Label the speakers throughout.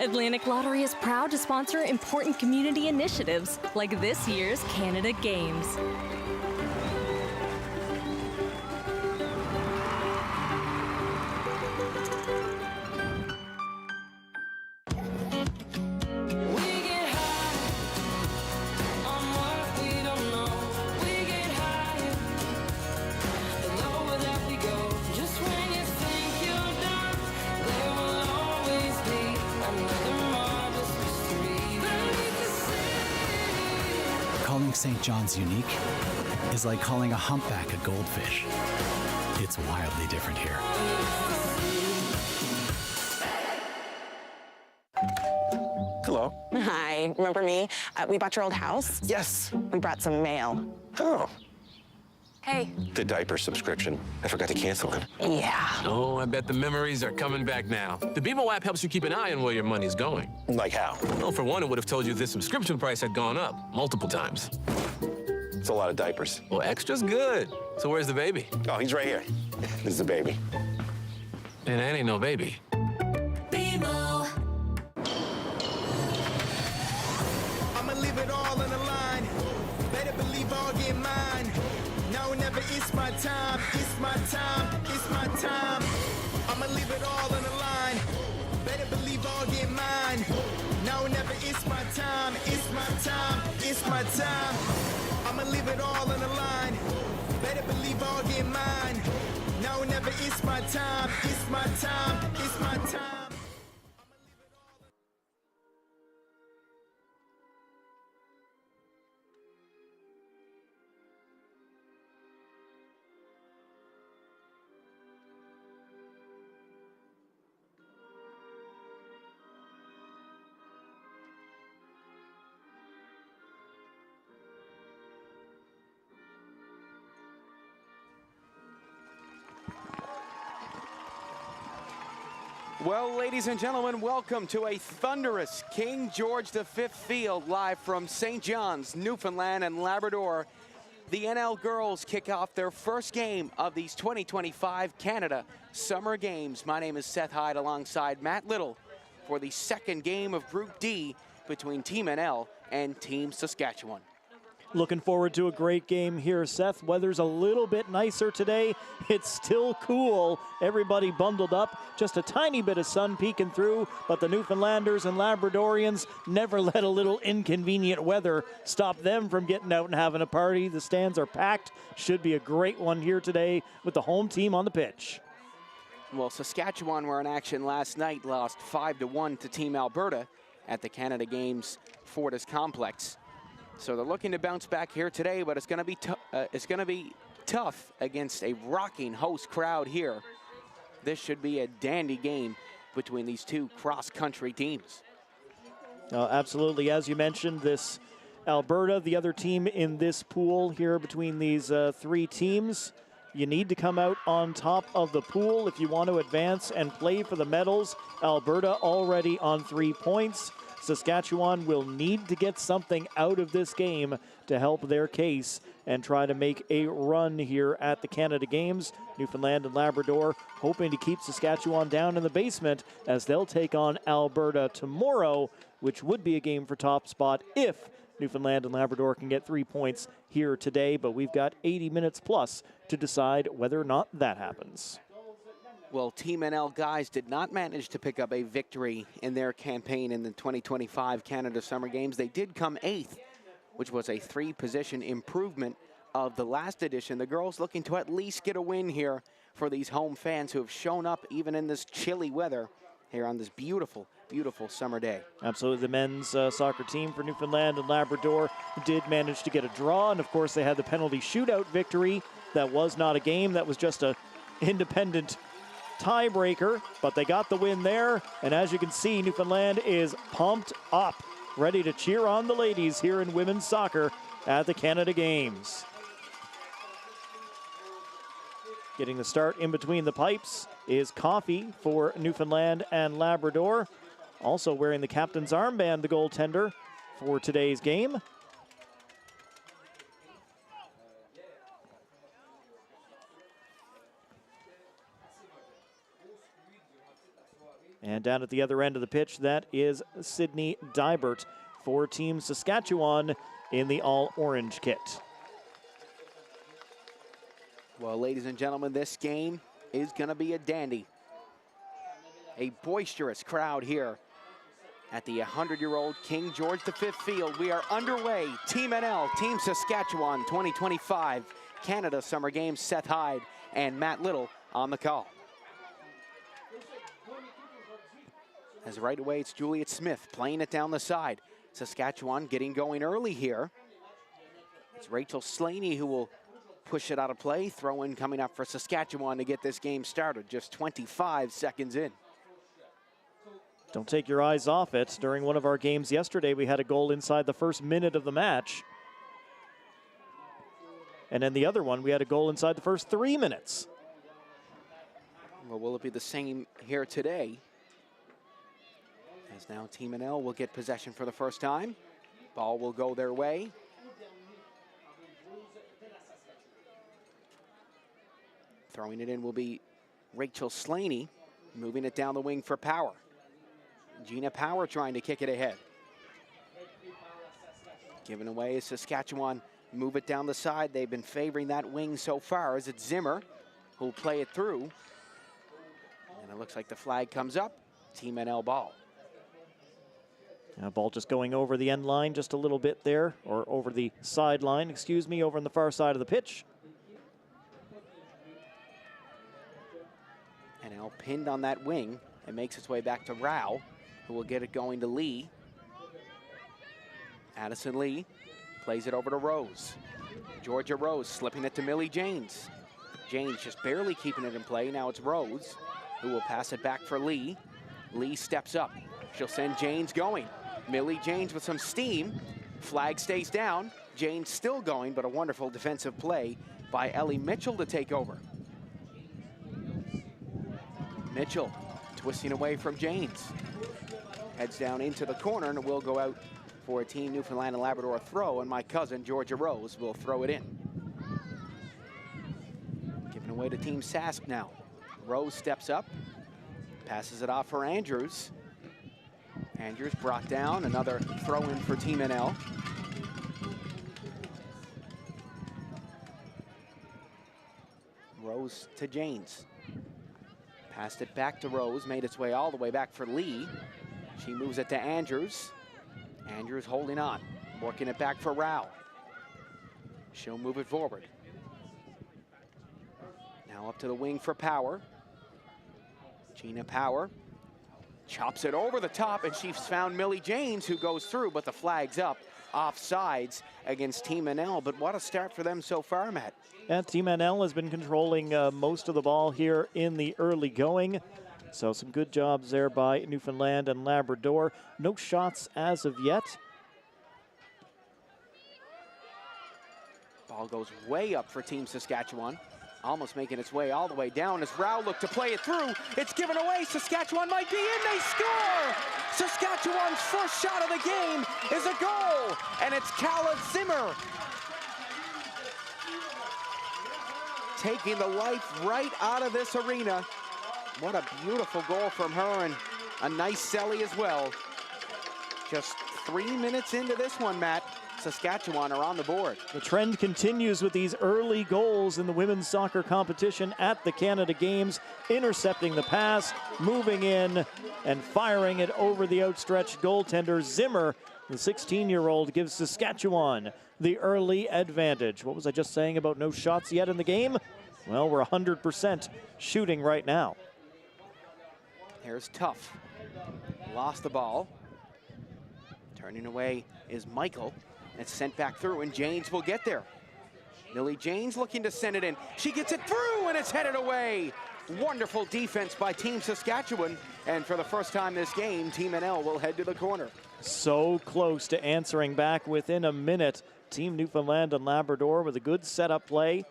Speaker 1: Atlantic Lottery is proud to sponsor important community initiatives like this year's Canada Games.
Speaker 2: Calling St. John's unique is like calling a humpback a goldfish. It's wildly different here.
Speaker 3: Hello.
Speaker 4: Hi, remember me? We bought your old house.
Speaker 3: Yes.
Speaker 4: We brought some mail.
Speaker 3: Oh,
Speaker 4: Hey.
Speaker 3: the diaper subscription. I forgot to cancel it.
Speaker 4: Yeah.
Speaker 5: Oh, I bet the memories are coming back now. The BMO app helps you keep an eye on where your money's going.
Speaker 3: Like how?
Speaker 5: Well, for one, it would have told you this subscription price had gone up multiple times.
Speaker 3: It's a lot of diapers.
Speaker 5: Well, extra's good. So where's the baby?
Speaker 3: Oh, he's right here. This is the baby.
Speaker 5: And that ain't no baby.
Speaker 6: BMO.
Speaker 7: I'ma leave it all on the line. Better believe I'll get mine. No, never, it's my time. It's my time. It's my time. I'ma leave it all on the line. Better believe I'll get mine. No, never, it's my time. It's my time. It's my time. I'ma leave it all on the line. Better believe I'll get mine. No, never, it's my time. It's my time. It's my time.
Speaker 8: Well, ladies and gentlemen, welcome to a thunderous King George V field live from St. John's, Newfoundland and Labrador. The NL girls kick off their first game of these 2025 Canada Summer Games. My name is Seth Hyde alongside Matt Little for the second game of Group D between Team NL and Team Saskatchewan.
Speaker 9: Looking forward to a great game here, Seth. Weather's a little bit nicer today. It's still cool. Everybody bundled up. Just a tiny bit of sun peeking through, but the Newfoundlanders and Labradorians never let a little inconvenient weather stop them from getting out and having a party. The stands are packed. Should be a great one here today with the home team on the pitch.
Speaker 8: Well, Saskatchewan were in action last night, lost 5-1 to Team Alberta at the Canada Games Fortis Complex. So they're looking to bounce back here today, but it's going to be tough against a rocking host crowd here. This should be a dandy game between these two cross-country teams.
Speaker 9: Absolutely. As you mentioned, this Alberta, the other team in this pool here between these three teams. You need to come out on top of the pool if you want to advance and play for the medals. Alberta already on 3 points. Saskatchewan will need to get something out of this game to help their case and try to make a run here at the Canada Games. Newfoundland and Labrador hoping to keep Saskatchewan down in the basement as they'll take on Alberta tomorrow, which would be a game for top spot if Newfoundland and Labrador can get 3 points here today, but we've got 80 minutes plus to decide whether or not that happens.
Speaker 8: Well, Team NL guys did not manage to pick up a victory in their campaign in the 2025 Canada Summer Games. They did come 8th, which was a 3-position improvement of the last edition. The girls looking to at least get a win here for these home fans who have shown up even in this chilly weather here on this beautiful, beautiful summer day.
Speaker 9: Absolutely. The men's soccer team for Newfoundland and Labrador did manage to get a draw, and of course they had the penalty shootout victory. That was not a game, that was just a independent tiebreaker, but they got the win there, and as you can see, Newfoundland is pumped up, ready to cheer on the ladies here in women's soccer at the Canada Games. Getting the start in between the pipes is Coffey for Newfoundland and Labrador. Also wearing the captain's armband, the goaltender for today's game. And down at the other end of the pitch, that is Sydney Dybert for Team Saskatchewan in the all-orange kit.
Speaker 8: Well, ladies and gentlemen, this game is going to be a dandy. A boisterous crowd here at the 100-year-old King George V field. We are underway. Team NL, Team Saskatchewan 2025 Canada Summer Games. Seth Hyde and Matt Little on the call. As right away, it's Juliet Smith playing it down the side. Saskatchewan getting going early here. It's Rachel Slaney who will push it out of play. Throw in coming up for Saskatchewan to get this game started. Just 25 seconds in.
Speaker 9: Don't take your eyes off it. During one of our games yesterday, we had a goal inside the first minute of the match. And then the other one, we had a goal inside the first 3 minutes.
Speaker 8: Well, will it be the same here today? As now Team NL will get possession for the first time. Ball will go their way. Throwing it in will be Rachel Slaney, moving it down the wing for Power. Gina Power trying to kick it ahead. Given away as Saskatchewan move it down the side. They've been favoring that wing so far as it's Zimmer who'll play it through. And it looks like the flag comes up. Team NL ball.
Speaker 9: Ball just going over the end line just a little bit there, or over the sideline, excuse me, over on the far side of the pitch.
Speaker 8: NL pinned on that wing and makes its way back to Rao, who will get it going to Lee. Addison Lee plays it over to Rose. Georgia Rose slipping it to Millie Janes. Janes just barely keeping it in play. Now it's Rose who will pass it back for Lee. Lee steps up. She'll send Janes going. Millie Janes with some steam. Flag stays down. Janes still going, but a wonderful defensive play by Ellie Mitchell to take over. Mitchell twisting away from Janes. Heads down into the corner and it will go out for a Team Newfoundland and Labrador throw, and my cousin Georgia Rose will throw it in. Giving away to Team Sask now. Rose steps up, passes it off for Andrews. Andrews brought down, another throw in for Team NL. Rose to Janes. Passed it back to Rose, made its way all the way back for Lee. She moves it to Andrews. Andrews holding on, working it back for Rao. She'll move it forward. Now up to the wing for Power. Gina Power chops it over the top, and she's found Millie Janes, who goes through, but the flag's up. Offsides against Team NL, but what a start for them so far, Matt.
Speaker 9: Yeah, Team NL has been controlling most of the ball here in the early going. So some good jobs there by Newfoundland and Labrador. No shots as of yet.
Speaker 8: Ball goes way up for Team Saskatchewan. Almost making its way all the way down as Rao looked to play it through. It's given away. Saskatchewan might be in. They score! Saskatchewan's first shot of the game is a goal, and it's Kala Zimmer taking the life right out of this arena. What a beautiful goal from her, and a nice celly as well. Just 3 minutes into this one, Matt. Saskatchewan are on the board.
Speaker 9: The trend continues with these early goals in the women's soccer competition at the Canada Games, intercepting the pass, moving in, and firing it over the outstretched goaltender. Zimmer, the 16-year-old, gives Saskatchewan the early advantage. What was I just saying about no shots yet in the game? Well, we're 100% shooting right now.
Speaker 8: Here's Tough. Lost the ball. Turning away is Michael. It's sent back through, and Janes will get there. Millie Janes looking to send it in. She gets it through, and it's headed away. Wonderful defense by Team Saskatchewan. And for the first time this game, Team NL will head to the corner.
Speaker 9: So close to answering back within a minute. Team Newfoundland and Labrador with a good setup play.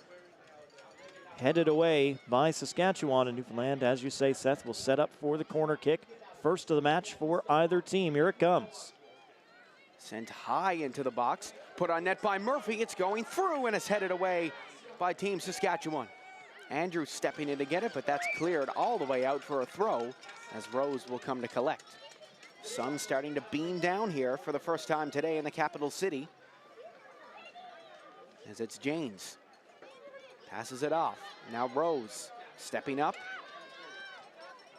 Speaker 9: Headed away by Saskatchewan, and Newfoundland, as you say, Seth, will set up for the corner kick. First of the match for either team. Here it comes.
Speaker 8: Sent high into the box, put on net by Murphy. It's going through, and it's headed away by Team Saskatchewan. Andrews stepping in to get it, but that's cleared all the way out for a throw as Rose will come to collect. Sun starting to beam down here for the first time today in the capital city. As it's Janes. Passes it off. Now Rose stepping up.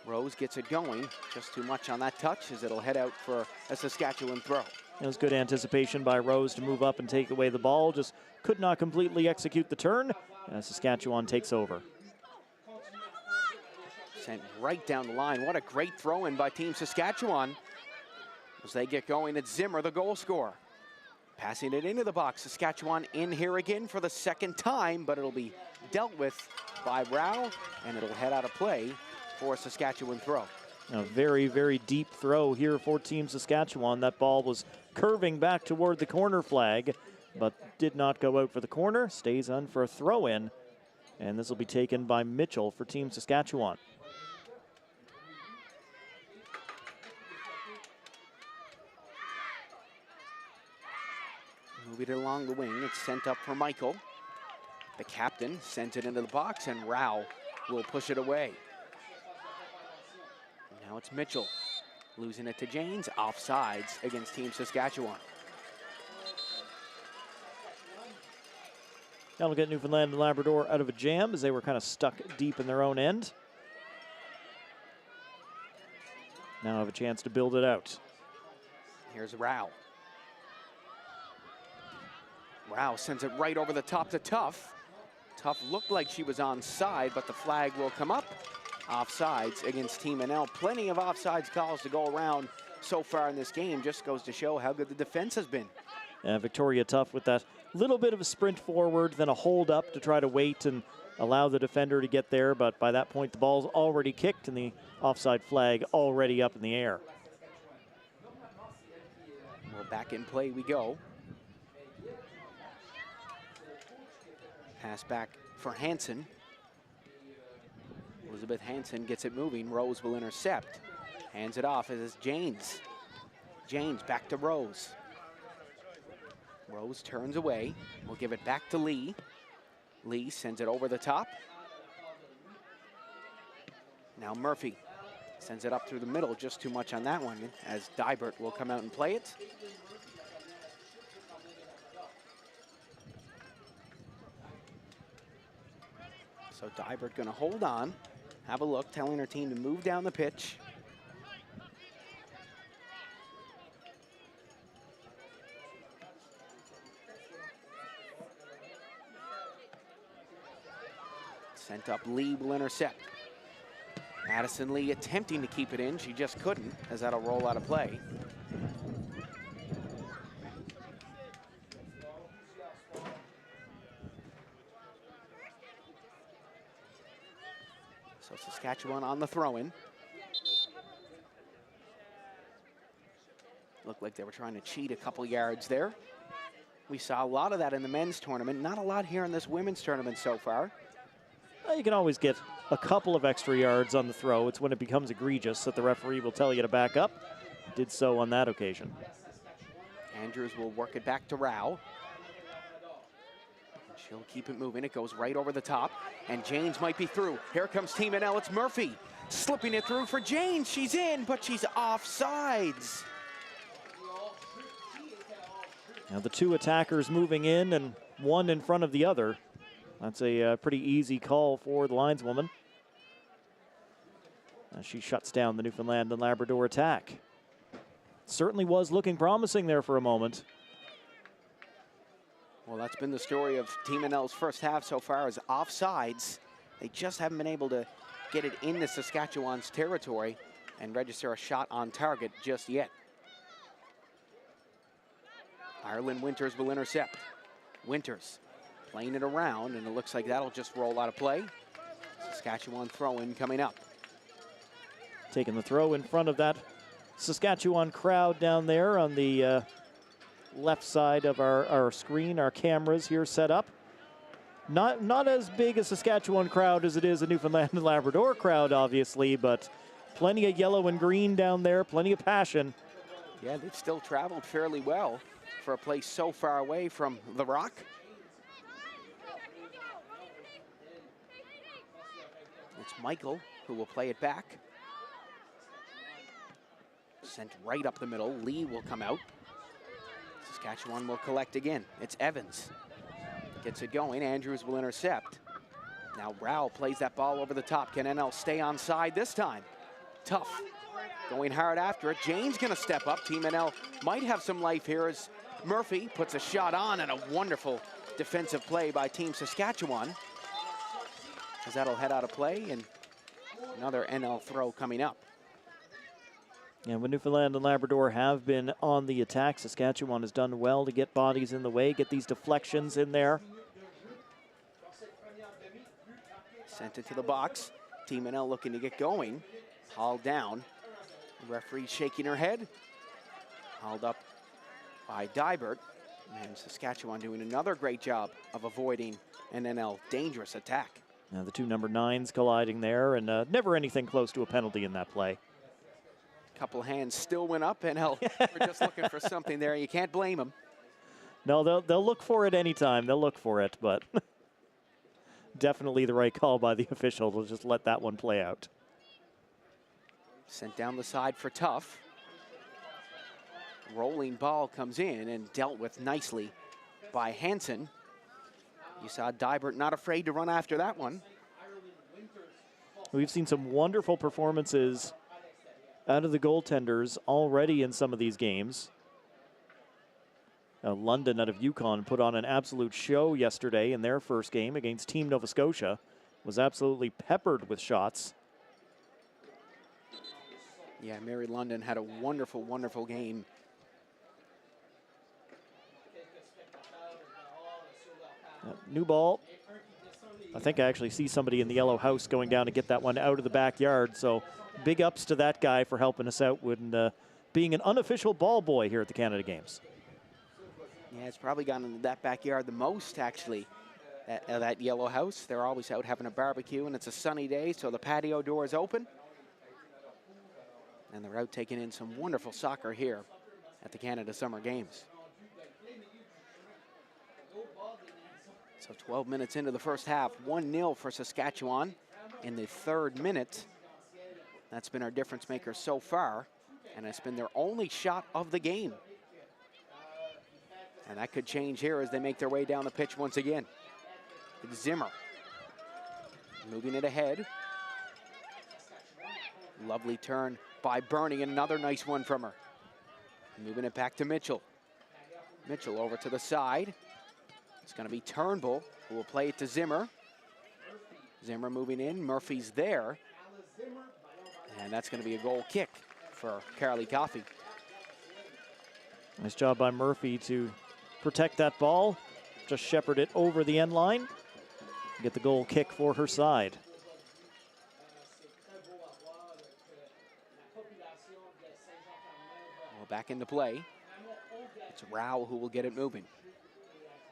Speaker 8: Rose gets it going. Just too much on that touch as it'll head out for a Saskatchewan throw.
Speaker 9: It was good anticipation by Rose to move up and take away the ball. Just could not completely execute the turn. As Saskatchewan takes over.
Speaker 8: Sent right down the line. What a great throw in by Team Saskatchewan. As they get going, it's Zimmer, the goal scorer. Passing it into the box. Saskatchewan in here again for the second time, but it'll be dealt with by Rao, and it'll head out of play for a Saskatchewan throw.
Speaker 9: A very, very deep throw here for Team Saskatchewan. That ball was curving back toward the corner flag, but did not go out for the corner. Stays on for a throw-in, and this will be taken by Mitchell for Team Saskatchewan.
Speaker 8: Moving it along the wing, it's sent up for Michael. The captain sent it into the box, and Rao will push it away. Now it's Mitchell losing it to Janes, offsides against Team Saskatchewan.
Speaker 9: That'll get Newfoundland and Labrador out of a jam as they were kind of stuck deep in their own end. Now have a chance to build it out.
Speaker 8: Here's Rao. Rao sends it right over the top to Tuff. Tuff looked like she was onside, but the flag will come up. Offsides against Team NL. Plenty of offsides calls to go around so far in this game. Just goes to show how good the defense has been.
Speaker 9: Victoria Tuff with that little bit of a sprint forward, then a hold up to try to wait and allow the defender to get there. But by that point, the ball's already kicked and the offside flag already up in the air.
Speaker 8: Well, back in play we go. Pass back for Hansen. Elizabeth Hansen gets it moving. Rose will intercept. Hands it off as it's Janes. Janes back to Rose. Rose turns away. We'll give it back to Lee. Lee sends it over the top. Now Murphy sends it up through the middle. Just too much on that one as Dybert will come out and play it. So Dybert going to hold on, have a look, telling her team to move down the pitch. Sent up, Lee will intercept. Madison Lee attempting to keep it in. She just couldn't, as that'll roll out of play. So Saskatchewan on the throw-in. Looked like they were trying to cheat a couple yards there. We saw a lot of that in the men's tournament. Not a lot here in this women's tournament so far.
Speaker 9: You can always get a couple of extra yards on the throw. It's when it becomes egregious that the referee will tell you to back up. Did so on that occasion.
Speaker 8: Andrews will work it back to Rao. She'll keep it moving. It goes right over the top, and Janes might be through. Here comes Team NL. It's Murphy slipping it through for Janes. She's in, but she's offsides.
Speaker 9: Now the two attackers moving in and one in front of the other. That's a pretty easy call for the lineswoman. As she shuts down the Newfoundland and Labrador attack. Certainly was looking promising there for a moment.
Speaker 8: Well, that's been the story of Team NL's first half so far, is offsides. They just haven't been able to get it into Saskatchewan's territory and register a shot on target just yet. Ireland Winters will intercept. Winters playing it around, and it looks like that'll just roll out of play. Saskatchewan throw-in coming up.
Speaker 9: Taking the throw in front of that Saskatchewan crowd down there on the left side of our screen, our cameras here set up. Not as big a Saskatchewan crowd as it is a Newfoundland and Labrador crowd, obviously, but plenty of yellow and green down there, plenty of passion.
Speaker 8: Yeah, they've still traveled fairly well for a place so far away from the Rock. Michael, who will play it back. Sent right up the middle. Lee will come out. Saskatchewan will collect again. It's Evans. Gets it going. Andrews will intercept. Now Rao plays that ball over the top. Can NL stay onside this time? Tough. Going hard after it. Jane's going to step up. Team NL might have some life here as Murphy puts a shot on, and a wonderful defensive play by Team Saskatchewan. As that'll head out of play, and another NL throw coming up.
Speaker 9: Yeah, when Newfoundland and Labrador have been on the attack, Saskatchewan has done well to get bodies in the way, get these deflections in there.
Speaker 8: Sent it to the box. Team NL looking to get going. Hauled down. The referee shaking her head. Hauled up by Dybert. And Saskatchewan doing another great job of avoiding an NL dangerous attack.
Speaker 9: Now the two number 9s colliding there, and never anything close to a penalty in that play.
Speaker 8: Couple hands still went up. NL were just looking for something there. You can't blame them.
Speaker 9: No, they'll look for it anytime. They'll look for it, but definitely the right call by the official to just let that one play out.
Speaker 8: Sent down the side for Tough. Rolling ball comes in and dealt with nicely by Hansen. You saw Dybert not afraid to run after that one.
Speaker 9: We've seen some wonderful performances out of the goaltenders already in some of these games. London out of Yukon put on an absolute show yesterday in their first game against Team Nova Scotia. Was absolutely peppered with shots.
Speaker 8: Yeah, Mary London had a wonderful, wonderful game.
Speaker 9: New ball. I think I actually see somebody in the yellow house going down to get that one out of the backyard. So big ups to that guy for helping us out when being an unofficial ball boy here at the Canada Games.
Speaker 8: Yeah, it's probably gone into that backyard the most, actually, that yellow house. They're always out having a barbecue, and it's a sunny day, so the patio door is open. And they're out taking in some wonderful soccer here at the Canada Summer Games. So 12 minutes into the first half, 1-0 for Saskatchewan in the third minute. That's been our difference maker so far, and it's been their only shot of the game. And that could change here as they make their way down the pitch once again. It's Zimmer moving it ahead. Lovely turn by Bernie, and another nice one from her. Moving it back to Mitchell. Mitchell over to the side. It's going to be Turnbull who will play it to Zimmer. Zimmer moving in. Murphy's there. And that's going to be a goal kick for Carolee Coffey.
Speaker 9: Nice job by Murphy to protect that ball. Just shepherd it over the end line. Get the goal kick for her side.
Speaker 8: Well, back into play. It's Rao who will get it moving.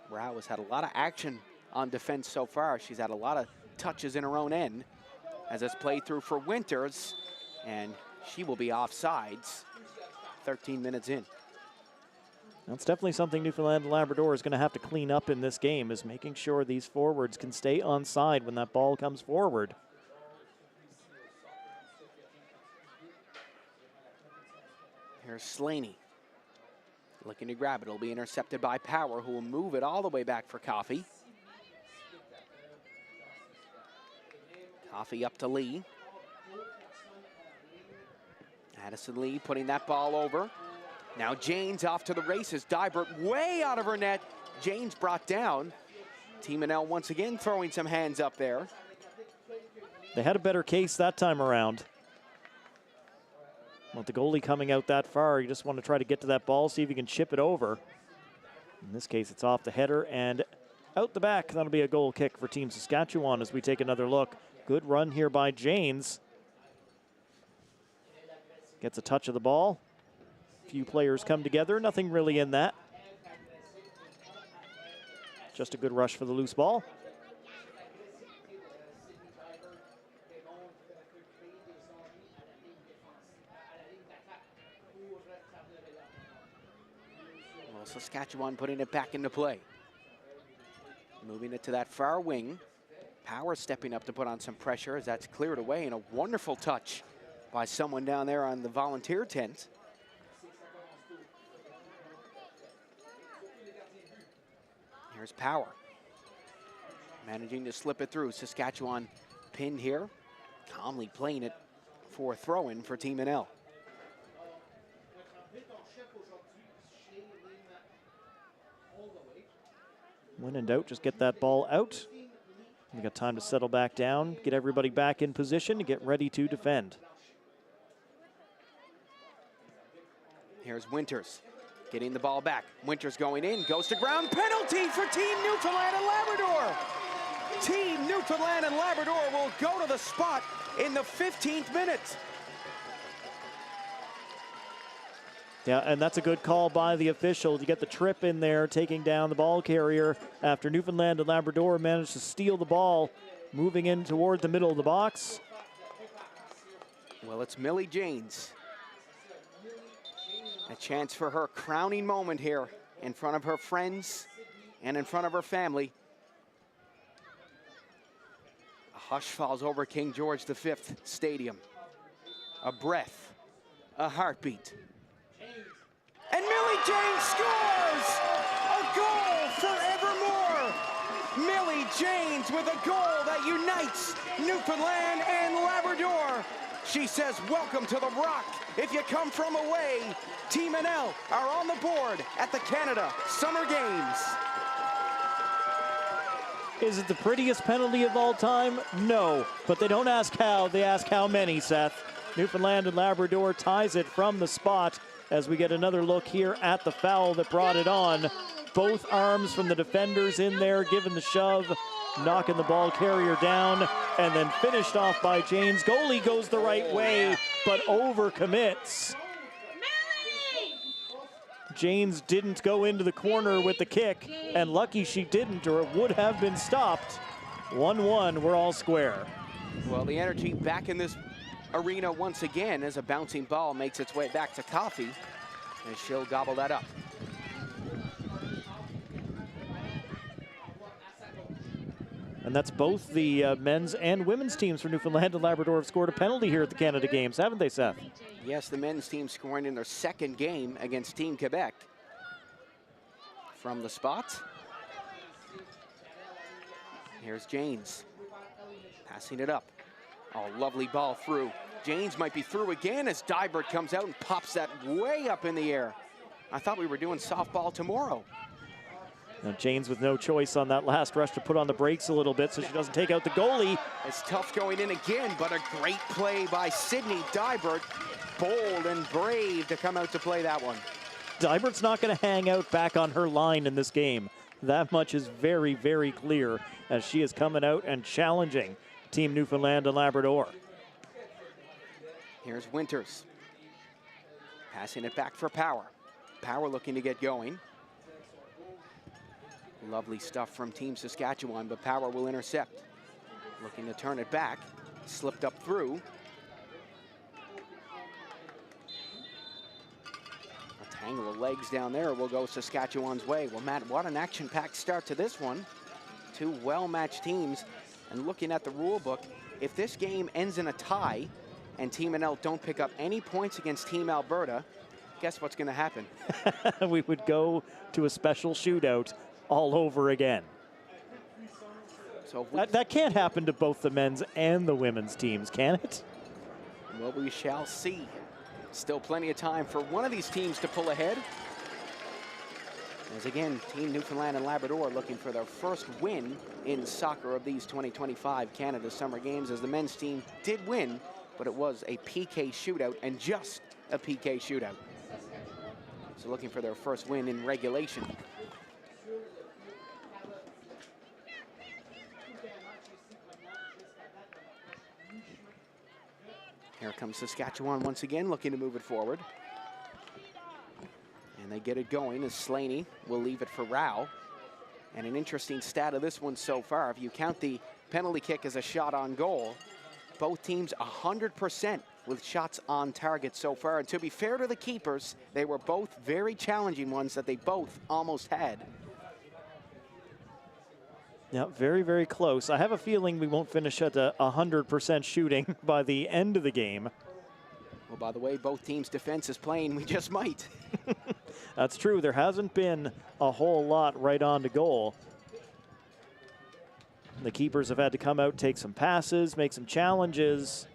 Speaker 8: Rao has had a lot of action on defense so far. She's had a lot of touches in her own end as it's played through for Winters, and she will be offsides 13 minutes in.
Speaker 9: That's definitely something Newfoundland and Labrador is going to have to clean up in this game, is making sure these forwards can stay onside when that ball comes forward.
Speaker 8: Here's Slaney looking to grab it. It'll be intercepted by Power, who will move it all the way back for Coffey. Coffey up to Lee. Addison Lee putting that ball over. Now Jane's off to the races. Dybert way out of her net. Jane's brought down. Team NL once again throwing some hands up there.
Speaker 9: They had a better case that time around. With the goalie coming out that far, you just want to try to get to that ball, see if you can chip it over. In this case, it's off the header and out the back. That'll be a goal kick for Team Saskatchewan as we take another look. Good run here by Janes. Gets a touch of the ball. A few players come together. Nothing really in that. Just a good rush for the loose ball.
Speaker 8: Saskatchewan putting it back into play. Moving it to that far wing. Power stepping up to put on some pressure as that's cleared away, and a wonderful touch by someone down there on the volunteer tent. Here's Power. Managing to slip it through. Saskatchewan pinned here. Calmly playing it for a throw-in for Team NL.
Speaker 9: When in doubt, just get that ball out. We got time to settle back down, get everybody back in position to get ready to defend.
Speaker 8: Here's Winters getting the ball back. Winters going in, goes to ground. Penalty for Team Newfoundland and Labrador. Team Newfoundland and Labrador will go to the spot in the 15th minute.
Speaker 9: Yeah, and that's a good call by the official to get the trip in there, taking down the ball carrier after Newfoundland and Labrador managed to steal the ball, moving in toward the middle of the box.
Speaker 8: Well, it's Millie Janes. A chance for her crowning moment here in front of her friends and in front of her family. A hush falls over King George V Stadium. A breath, a heartbeat. And Millie Janes scores! A goal forevermore! Millie Janes with a goal that unites Newfoundland and Labrador. She says, welcome to the Rock. If you come from away, Team NL are on the board at the Canada Summer Games.
Speaker 9: Is it the prettiest penalty of all time? No, but they don't ask how, they ask how many, Seth. Newfoundland and Labrador ties it from the spot as we get another look here at the foul that brought it on. Both arms from the defenders in there, giving the shove, knocking the ball carrier down, and then finished off by Janes. Goalie goes the right way, but overcommits. Janes didn't go into the corner with the kick, and lucky she didn't, or it would have been stopped. 1-1, we're all square.
Speaker 8: Well, the energy back in this arena once again as a bouncing ball makes its way back to Coffey, and she'll gobble that up.
Speaker 9: And that's both the men's and women's teams for Newfoundland and Labrador have scored a penalty here at the Canada Games, haven't they, Seth?
Speaker 8: Yes, the men's team scoring in their second game against Team Quebec. From the spot. Here's Janes. Passing it up. Oh, lovely ball through. Janes might be through again as Dybert comes out and pops that way up in the air. I thought we were doing softball tomorrow.
Speaker 9: Now Janes with no choice on that last rush to put on the brakes a little bit so she doesn't take out the goalie.
Speaker 8: It's tough going in again, but a great play by Sydney Dybert. Bold and brave to come out to play that one.
Speaker 9: Dybert's not going to hang out back on her line in this game. That much is very, very clear as she is coming out and challenging Team Newfoundland and Labrador.
Speaker 8: Here's Winters. Passing it back for Power. Power looking to get going. Lovely stuff from Team Saskatchewan, but Power will intercept. Looking to turn it back. Slipped up through. A tangle of legs down there will go Saskatchewan's way. Well, Matt, what an action-packed start to this one. Two well-matched teams. And looking at the rule book, if this game ends in a tie and Team NL don't pick up any points against Team Alberta, guess what's going to happen?
Speaker 9: We would go to a special shootout all over again.
Speaker 8: So
Speaker 9: that can't happen to both the men's and the women's teams, can it?
Speaker 8: Well, we shall see. Still plenty of time for one of these teams to pull ahead. As again, Team Newfoundland and Labrador looking for their first win in soccer of these 2025 Canada Summer Games, as the men's team did win, but it was a PK shootout, and just a PK shootout. So looking for their first win in regulation. Here comes Saskatchewan once again, looking to move it forward. And they get it going as Slaney will leave it for Rao. And an interesting stat of this one so far, if you count the penalty kick as a shot on goal, both teams 100% with shots on target so far. And to be fair to the keepers, they were both very challenging ones that they both almost had.
Speaker 9: Yeah, very, very close. I have a feeling we won't finish at 100% shooting by the end of the game.
Speaker 8: Well, by the way, both teams' defense is playing. We just might.
Speaker 9: That's true. There hasn't been a whole lot right on to goal. The keepers have had to come out, take some passes, make some challenges,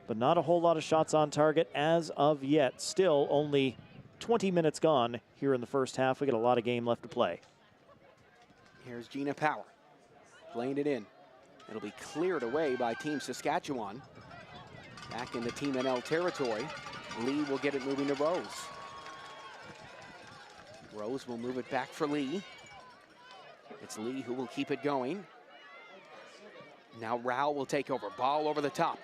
Speaker 9: but not a whole lot of shots on target as of yet. Still only 20 minutes gone here in the first half. We got a lot of game left to play.
Speaker 8: Here's Gina Power, playing it in. It'll be cleared away by Team Saskatchewan. Back into Team NL territory. Lee will get it moving to Rose. Rose will move it back for Lee. It's Lee who will keep it going. Now Rao will take over. Ball over the top.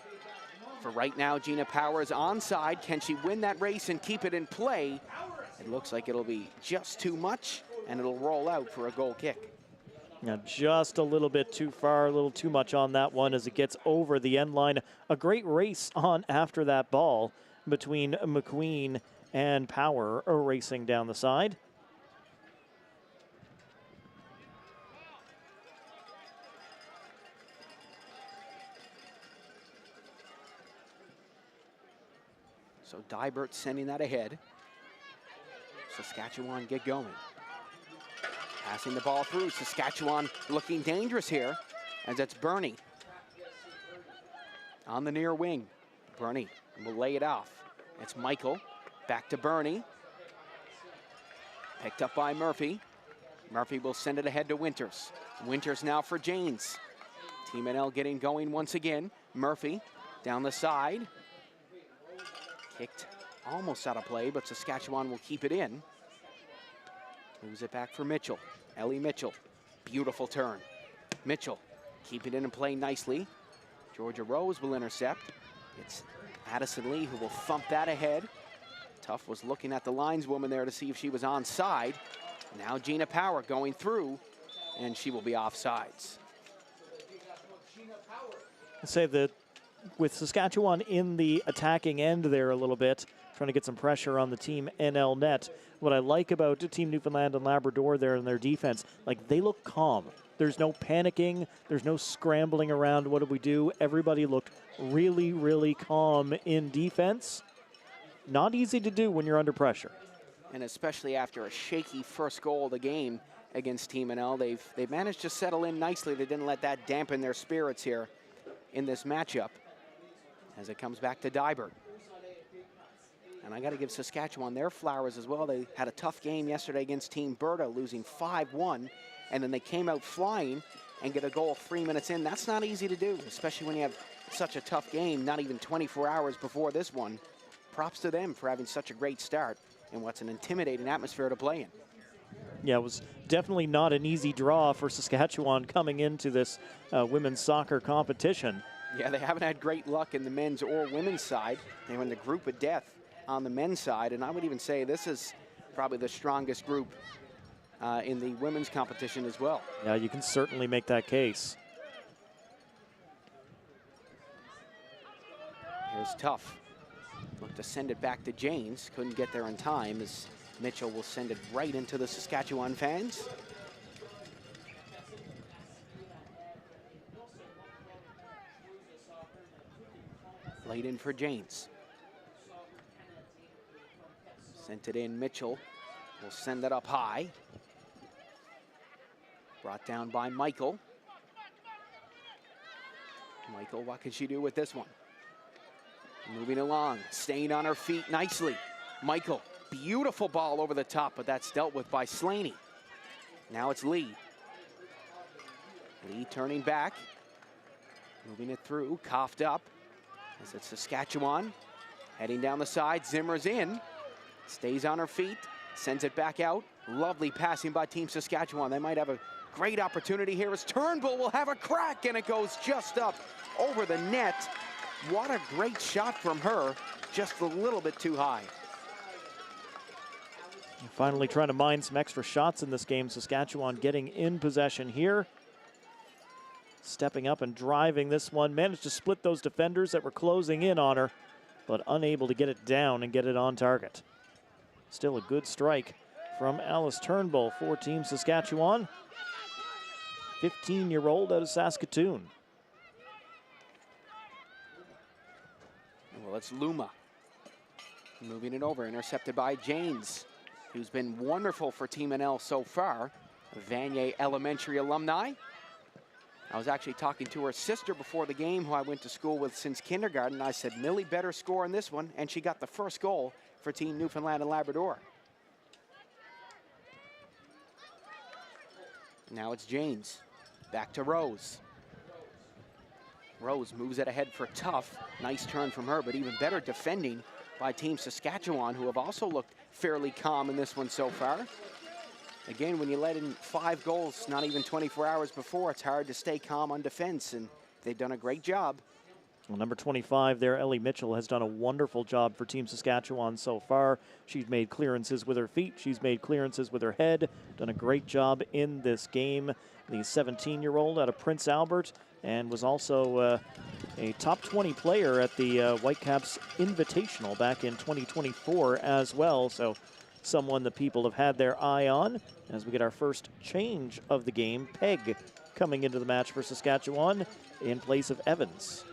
Speaker 8: For right now, Gina Power is onside. Can she win that race and keep it in play? It looks like it'll be just too much, and it'll roll out for a goal kick.
Speaker 9: Now just a little bit too far, a little too much on that one as it gets over the end line. A great race on after that ball between McQueen and Power racing down the side.
Speaker 8: So Dybert sending that ahead. Saskatchewan get going. Passing the ball through. Saskatchewan looking dangerous here, as it's Bernie on the near wing. Bernie will lay it off. It's Michael. Back to Bernie. Picked up by Murphy. Murphy will send it ahead to Winters. Winters now for Janes. Team NL getting going once again. Murphy down the side. Kicked almost out of play, but Saskatchewan will keep it in. Moves it back for Mitchell. Ellie Mitchell. Beautiful turn. Mitchell keep it in and play nicely. Georgia Rose will intercept. It's Addison Lee who will thump that ahead. Tuff was looking at the lineswoman there to see if she was onside. Now Gina Power going through, and she will be offsides.
Speaker 9: I'd say that with Saskatchewan in the attacking end there a little bit, trying to get some pressure on the Team NL net. What I like about Team Newfoundland and Labrador there in their defense, like they look calm. There's no panicking. There's no scrambling around. What do we do? Everybody looked really, really calm in defense. Not easy to do when you're under pressure.
Speaker 8: And especially after a shaky first goal of the game against Team NL, they've managed to settle in nicely. They didn't let that dampen their spirits here in this matchup as it comes back to Dybert. And I got to give Saskatchewan their flowers as well. They had a tough game yesterday against Team Berta, losing 5-1, and then they came out flying and get a goal 3 minutes in. That's not easy to do, especially when you have such a tough game, not even 24 hours before this one. Props to them for having such a great start in what's an intimidating atmosphere to play in.
Speaker 9: Yeah, it was definitely not an easy draw for Saskatchewan coming into this women's soccer competition.
Speaker 8: Yeah, they haven't had great luck in the men's or women's side. They were in the group of death on the men's side, and I would even say this is probably the strongest group in the women's competition as well.
Speaker 9: Yeah, you can certainly make that case.
Speaker 8: Here's Tuff. Look to send it back to Janes. Couldn't get there in time as Mitchell will send it right into the Saskatchewan fans. Laid in for Janes. Sent it in. Mitchell will send it up high. Brought down by Michael. Michael, what can she do with this one? Moving along, staying on her feet nicely. Michael, beautiful ball over the top, but that's dealt with by Slaney. Now it's Lee. Lee turning back. Moving it through, coughed up. As it's Saskatchewan. Heading down the side, Zimmer's in. Stays on her feet, sends it back out. Lovely passing by Team Saskatchewan. They might have a great opportunity here as Turnbull will have a crack, and it goes just up over the net. What a great shot from her, just a little bit too high.
Speaker 9: Finally trying to mine some extra shots in this game. Saskatchewan getting in possession here. Stepping up and driving this one. Managed to split those defenders that were closing in on her, but unable to get it down and get it on target. Still a good strike from Alice Turnbull for Team Saskatchewan. 15-year-old out of Saskatoon.
Speaker 8: Well, it's Luma moving it over, intercepted by Janes, who's been wonderful for Team NL so far. Vanier Elementary alumni. I was actually talking to her sister before the game, who I went to school with since kindergarten. I said, Millie better score in this one, and she got the first goal for Team Newfoundland and Labrador. Now it's Janes. Back to Rose. Rose moves it ahead for Tough. Nice turn from her, but even better defending by Team Saskatchewan, who have also looked fairly calm in this one so far. Again, when you let in 5 goals, not even 24 hours before, it's hard to stay calm on defense, and they've done a great job.
Speaker 9: Well, number 25 there, Ellie Mitchell, has done a wonderful job for Team Saskatchewan so far. She's made clearances with her feet. She's made clearances with her head. Done a great job in this game. The 17-year-old out of Prince Albert, and was also a top 20 player at the Whitecaps Invitational back in 2024 as well. So someone that people have had their eye on. As we get our first change of the game, Peg coming into the match for Saskatchewan in place of Evans.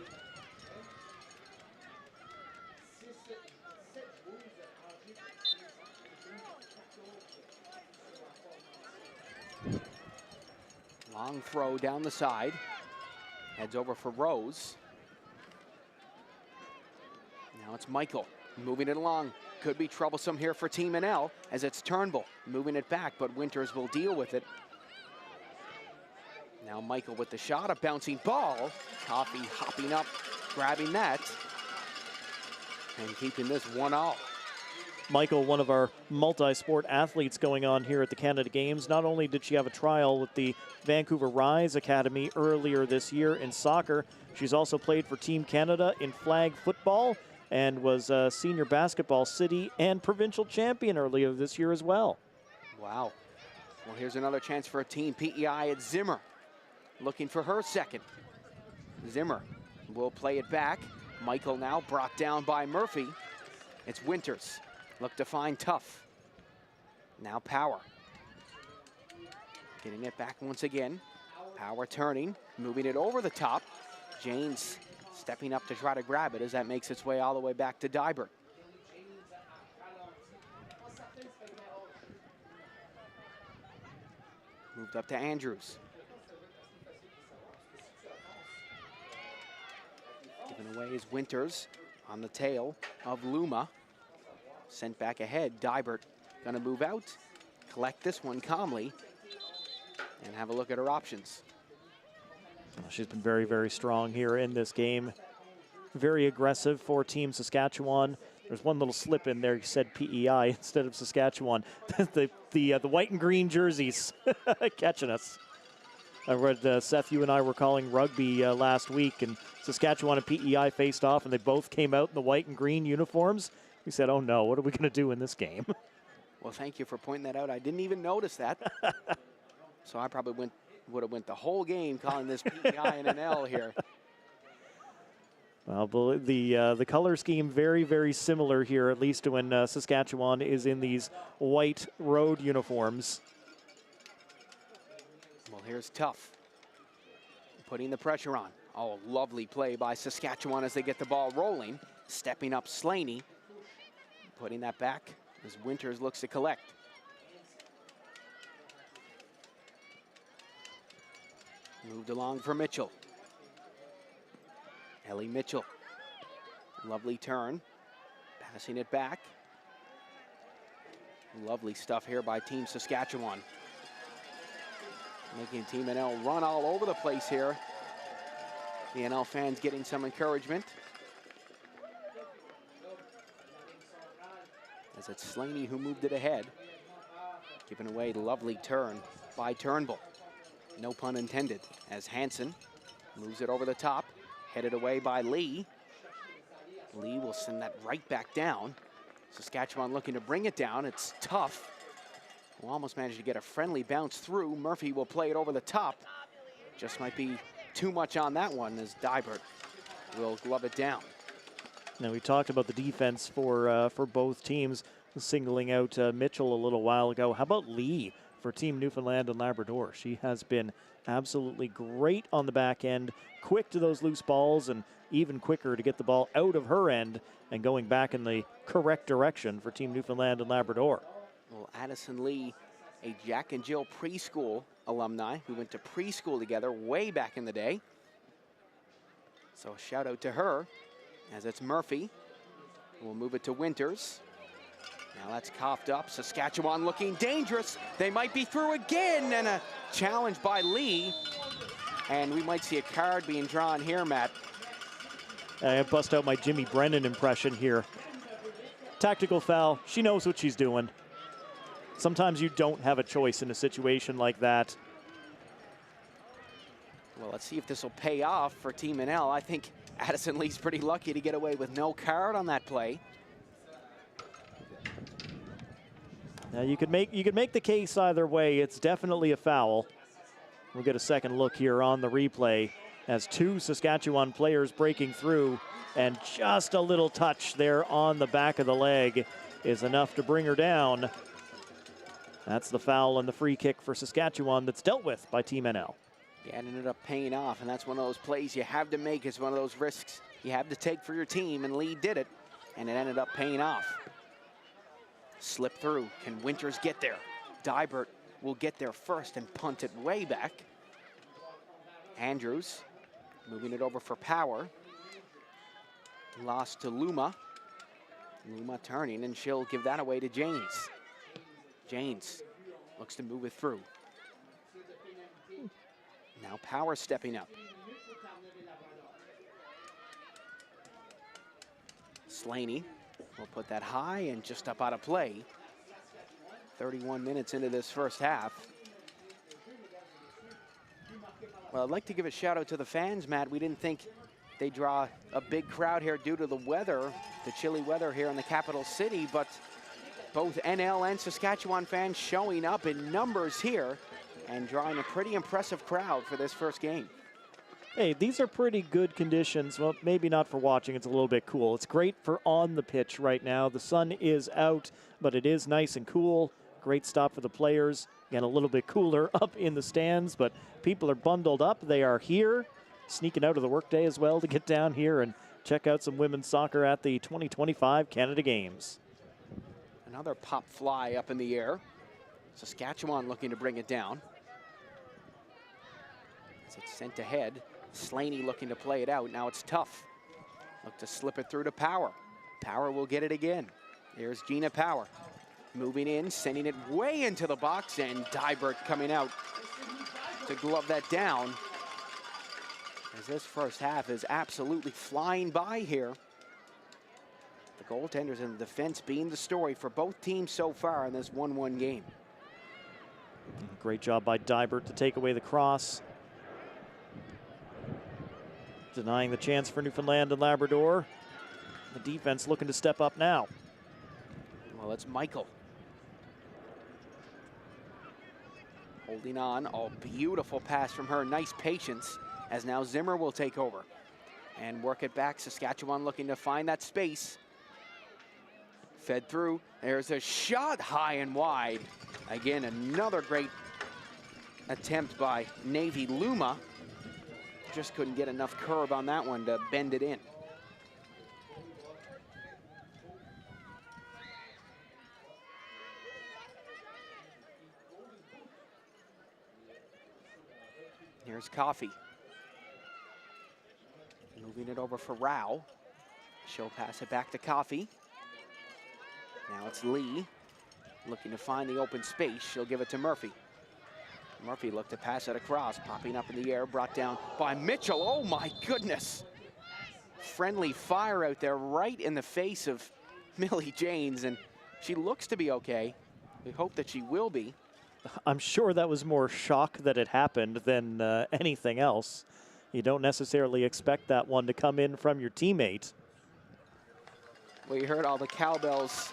Speaker 8: Long throw down the side. Heads over for Rose. Now it's Michael moving it along. Could be troublesome here for Team NL as it's Turnbull moving it back, but Winters will deal with it. Now Michael with the shot, a bouncing ball. Coffey hopping up, grabbing that, and keeping this 1-all.
Speaker 9: Michael, one of our multi-sport athletes going on here at the Canada Games. Not only did she have a trial with the Vancouver Rise Academy earlier this year in soccer, she's also played for Team Canada in flag football and was a senior basketball city and provincial champion earlier this year as well.
Speaker 8: Wow. Well, here's another chance for a team. PEI at Zimmer, looking for her second. Zimmer will play it back. Michael now brought down by Murphy. It's Winters. Look to find Tough. Now Power. Getting it back once again. Power turning, moving it over the top. Janes stepping up to try to grab it as that makes its way all the way back to Dybert. Moved up to Andrews. Given away is Winters on the tail of Luma. Sent back ahead. Dybert gonna move out, collect this one calmly, and have a look at her options.
Speaker 9: She's been very, very strong here in this game. Very aggressive for Team Saskatchewan. There's one little slip in there. You said PEI instead of Saskatchewan. the white and green jerseys catching us. I read, Seth, you and I were calling rugby last week, and Saskatchewan and PEI faced off, and they both came out in the white and green uniforms. We said, oh no, what are we going to do in this game?
Speaker 8: Well, thank you for pointing that out. I didn't even notice that. So I probably would have went the whole game calling this PEI and an L here.
Speaker 9: Well, the color scheme very, very similar here, at least to when Saskatchewan is in these white road uniforms.
Speaker 8: Well, here's Tough, putting the pressure on. Oh, lovely play by Saskatchewan as they get the ball rolling. Stepping up Slaney, putting that back as Winters looks to collect. Moved along for Mitchell. Ellie Mitchell. Lovely turn. Passing it back. Lovely stuff here by Team Saskatchewan. Making Team NL run all over the place here. The NL fans getting some encouragement. As it's Slaney who moved it ahead. Giving away lovely turn by Turnbull. No pun intended, as Hansen moves it over the top, headed away by Lee. Lee will send that right back down. Saskatchewan looking to bring it down. It's Tough. Will almost managed to get a friendly bounce through. Murphy will play it over the top. Just might be too much on that one as Dybert will glove it down.
Speaker 9: Now, we talked about the defense for both teams, singling out Mitchell a little while ago. How about Lee for Team Newfoundland and Labrador. She has been absolutely great on the back end, quick to those loose balls, and even quicker to get the ball out of her end and going back in the correct direction for Team Newfoundland and Labrador.
Speaker 8: Well, Addison Lee, a Jack and Jill preschool alumni who went to preschool together way back in the day. So a shout out to her, as it's Murphy. We'll move it to Winters. Now that's coughed up. Saskatchewan looking dangerous. They might be through again, and a challenge by Lee. And we might see a card being drawn here, Matt.
Speaker 9: I bust out my Jimmy Brennan impression here. Tactical foul. She knows what she's doing. Sometimes you don't have a choice in a situation like that.
Speaker 8: Well, let's see if this will pay off for Team NL. I think Addison Lee's pretty lucky to get away with no card on that play.
Speaker 9: Now you could make the case either way. It's definitely a foul. We'll get a second look here on the replay as two Saskatchewan players breaking through, and just a little touch there on the back of the leg is enough to bring her down. That's the foul and the free kick for Saskatchewan that's dealt with by Team NL.
Speaker 8: Yeah, it ended up paying off, and that's one of those plays you have to make. It's one of those risks you have to take for your team, and Lee did it, and it ended up paying off. Slip through. Can Winters get there? Dybert will get there first and punt it way back. Andrews moving it over for Power. Lost to Luma. Luma turning, and she'll give that away to Janes. Janes looks to move it through. Now Power stepping up. Slaney will put that high and just up out of play. 31 minutes into this first half. Well, I'd like to give a shout out to the fans, Matt. We didn't think they'd draw a big crowd here due to the weather, the chilly weather here in the capital city, but both NL and Saskatchewan fans showing up in numbers here and drawing a pretty impressive crowd for this first game.
Speaker 9: Hey, these are pretty good conditions. Well, maybe not for watching. It's a little bit cool. It's great for on the pitch right now. The sun is out, but it is nice and cool. Great stop for the players. Again, a little bit cooler up in the stands, but people are bundled up. They are here, sneaking out of the workday as well to get down here and check out some women's soccer at the 2025 Canada Games.
Speaker 8: Another pop fly up in the air. Saskatchewan looking to bring it down. As it's sent ahead. Slaney looking to play it out. Now it's tough. Look to slip it through to Power. Power will get it again. There's Gina Power. Moving in, sending it way into the box, and Dybert coming out to glove that down. As this first half is absolutely flying by here. The goaltenders and the defense being the story for both teams so far in this 1-1 game.
Speaker 9: Great job by Dybert to take away the cross. Denying the chance for Newfoundland and Labrador. The defense looking to step up now.
Speaker 8: Well, it's Michael. Holding on. Oh, beautiful pass from her. Nice patience as now Zimmer will take over and work it back. Saskatchewan looking to find that space. Fed through. There's a shot high and wide. Again, another great attempt by Navy Luma. Just couldn't get enough curve on that one to bend it in. Here's Coffey. Moving it over for Rao. She'll pass it back to Coffey. Now it's Lee looking to find the open space. She'll give it to Murphy. Murphy looked to pass it across, popping up in the air, brought down by Mitchell. Oh my goodness. Friendly fire out there right in the face of Millie Janes, and she looks to be okay. We hope that she will be.
Speaker 9: I'm sure that was more shock that it happened than anything else. You don't necessarily expect that one to come in from your teammate.
Speaker 8: Well, you heard all the cowbells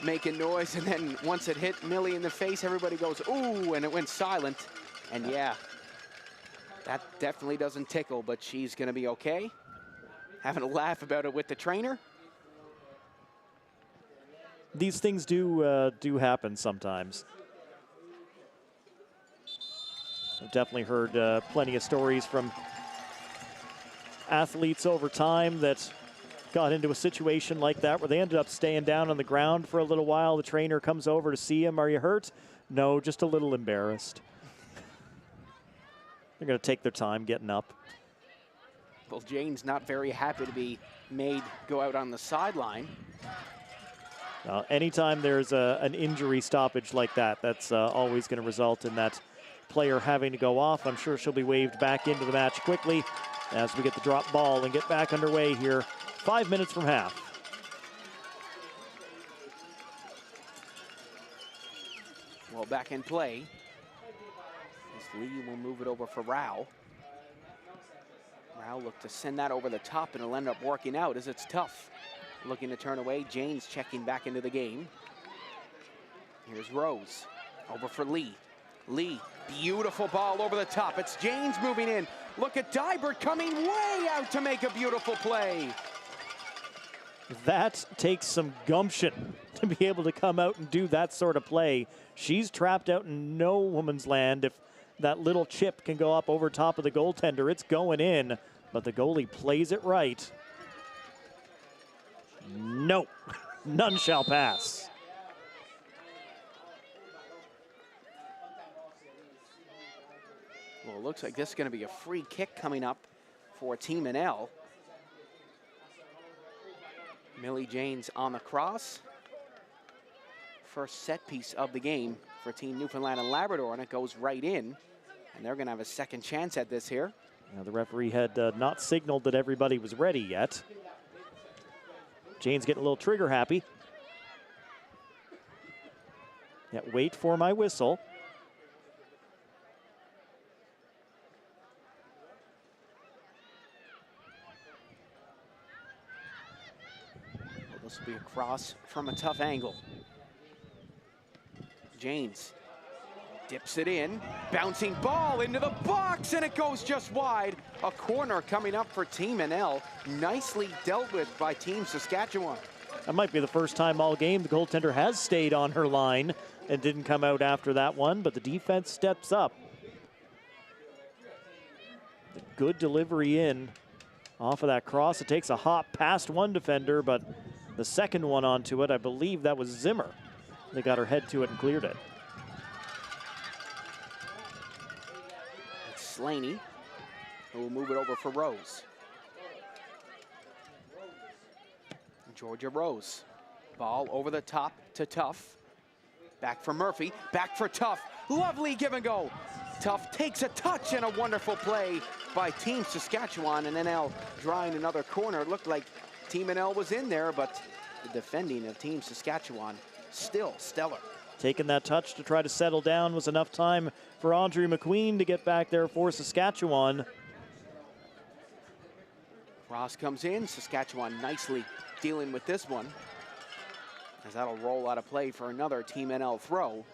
Speaker 8: making noise, and then once it hit Millie in the face, everybody goes, ooh, and it went silent. And yeah, that definitely doesn't tickle, but she's gonna be okay. Having a laugh about it with the trainer.
Speaker 9: These things do happen sometimes. I've definitely heard plenty of stories from athletes over time that got into a situation like that where they ended up staying down on the ground for a little while. The trainer comes over to see him. Are you hurt? No, just a little embarrassed. They're going to take their time getting up.
Speaker 8: Well, Jane's not very happy to be made go out on the sideline.
Speaker 9: Anytime there's an injury stoppage like that, that's always going to result in that player having to go off. I'm sure she'll be waved back into the match quickly as we get the drop ball and get back underway here. 5 minutes from half.
Speaker 8: Well, back in play. As Lee will move it over for Rao. Rao looked to send that over the top, and it'll end up working out as it's tough. Looking to turn away. Jane's checking back into the game. Here's Rose. Over for Lee. Lee, beautiful ball over the top. It's Jane's moving in. Look at Dybert coming way out to make a beautiful play.
Speaker 9: That takes some gumption to be able to come out and do that sort of play. She's trapped out in no woman's land. If that little chip can go up over top of the goaltender, it's going in, but the goalie plays it right. No, none shall pass.
Speaker 8: Well, it looks like this is going to be a free kick coming up for Team NL. Millie Janes on the cross. First set piece of the game for Team Newfoundland and Labrador, and it goes right in. And they're going to have a second chance at this here.
Speaker 9: Now, the referee had not signaled that everybody was ready yet. Jane's getting a little trigger happy. Yeah, wait for my whistle.
Speaker 8: This will be a cross from a tough angle. Janes dips it in, bouncing ball into the box, and it goes just wide. A corner coming up for Team NL. Nicely dealt with by Team Saskatchewan.
Speaker 9: That might be the first time all game the goaltender has stayed on her line and didn't come out after that one, but the defense steps up. Good delivery in off of that cross. It takes a hop past one defender, but the second one onto it, I believe that was Zimmer. They got her head to it and cleared it.
Speaker 8: It's Slaney who will move it over for Rose. Georgia Rose. Ball over the top to Tough. Back for Murphy, back for Tough. Lovely give and go. Tough takes a touch, and a wonderful play by Team Saskatchewan, and NL drawing another corner. It looked like Team NL was in there, but the defending of Team Saskatchewan still stellar.
Speaker 9: Taking that touch to try to settle down was enough time for Audrey McQueen to get back there for Saskatchewan.
Speaker 8: Ross comes in. Saskatchewan nicely dealing with this one, as that'll roll out of play for another Team NL throw.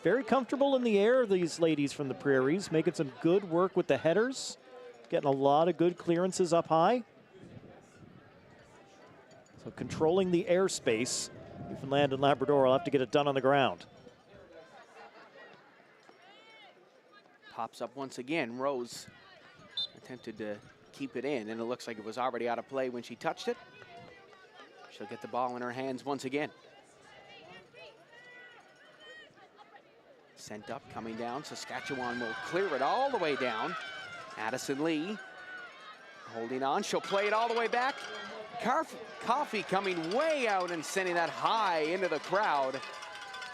Speaker 9: Very comfortable in the air, these ladies from the Prairies, making some good work with the headers, getting a lot of good clearances up high. So controlling the airspace. Newfoundland and Labrador will have to get it done on the ground.
Speaker 8: Pops up once again. Rose attempted to keep it in, and it looks like it was already out of play when she touched it. She'll get the ball in her hands once again. Sent up, coming down. Saskatchewan will clear it all the way down. Addison Lee holding on. She'll play it all the way back. Coffey coming way out and sending that high into the crowd.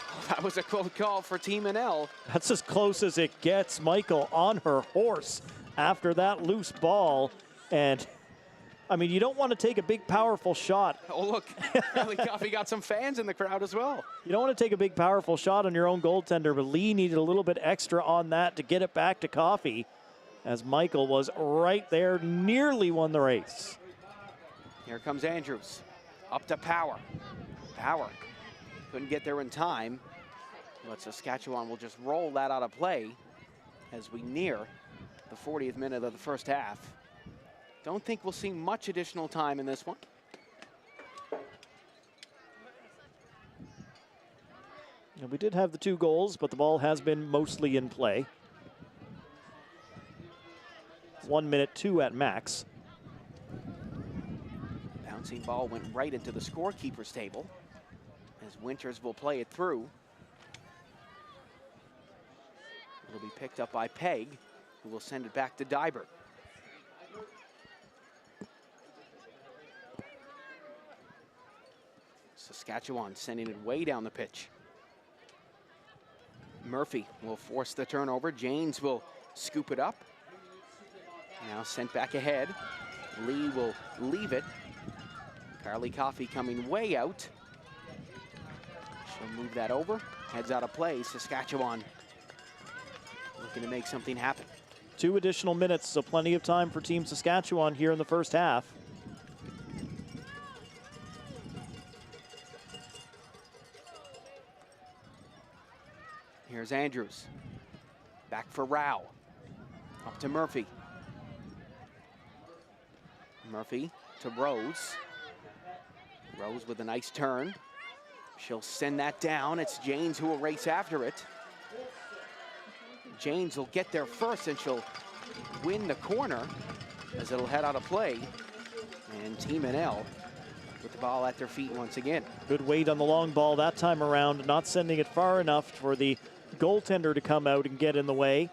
Speaker 8: Oh, that was a close call for Team NL.
Speaker 9: That's as close as it gets. Michael on her horse after that loose ball. And, I mean, you don't want to take a big, powerful shot.
Speaker 8: Oh, look, Ellie Coffey got some fans in the crowd as well.
Speaker 9: You don't want to take a big, powerful shot on your own goaltender, but Lee needed a little bit extra on that to get it back to Coffey, as Michael was right there, nearly won the race.
Speaker 8: Here comes Andrews, up to Power. Power couldn't get there in time, but Saskatchewan will just roll that out of play as we near the 40th minute of the first half. Don't think we'll see much additional time in this one.
Speaker 9: And we did have the 2 goals, but the ball has been mostly in play. 1 minute 2 at max.
Speaker 8: Bouncing ball went right into the scorekeeper's table as Winters will play it through. It'll be picked up by Peg, who will send it back to Dybert. Saskatchewan sending it way down the pitch. Murphy will force the turnover. Janes will scoop it up. Now sent back ahead. Lee will leave it. Carly Coffey coming way out. She'll move that over. Heads out of play. Saskatchewan looking to make something happen.
Speaker 9: 2 additional minutes, so plenty of time for Team Saskatchewan here in the first half.
Speaker 8: Here's Andrews. Back for Rao. Up to Murphy. Murphy to Rose. Rose with a nice turn. She'll send that down. It's Janes who will race after it. Janes will get there first and she'll win the corner as it'll head out of play. And Team NL with the ball at their feet once again.
Speaker 9: Good weight on the long ball that time around, not sending it far enough for the goaltender to come out and get in the way.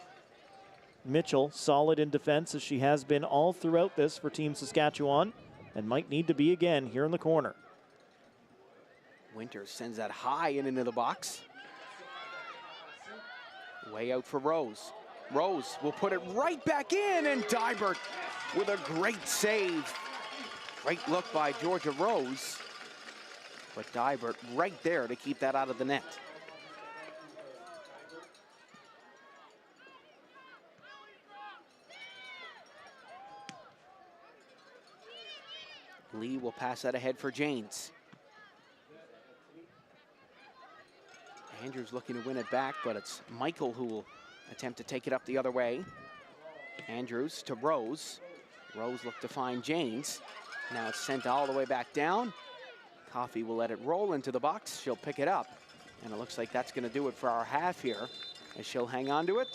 Speaker 9: Mitchell solid in defense as she has been all throughout this for Team Saskatchewan and might need to be again here in the corner.
Speaker 8: Winters sends that high and into the box. Way out for Rose. Rose will put it right back in, and Dybert with a great save. Great look by Georgia Rose. But Dybert right there to keep that out of the net. Lee will pass that ahead for Janes. Andrews looking to win it back, but it's Michael who will attempt to take it up the other way. Andrews to Rose. Rose looked to find Janes. Now it's sent all the way back down. Coffey will let it roll into the box. She'll pick it up. And it looks like that's going to do it for our half here as she'll hang on to it.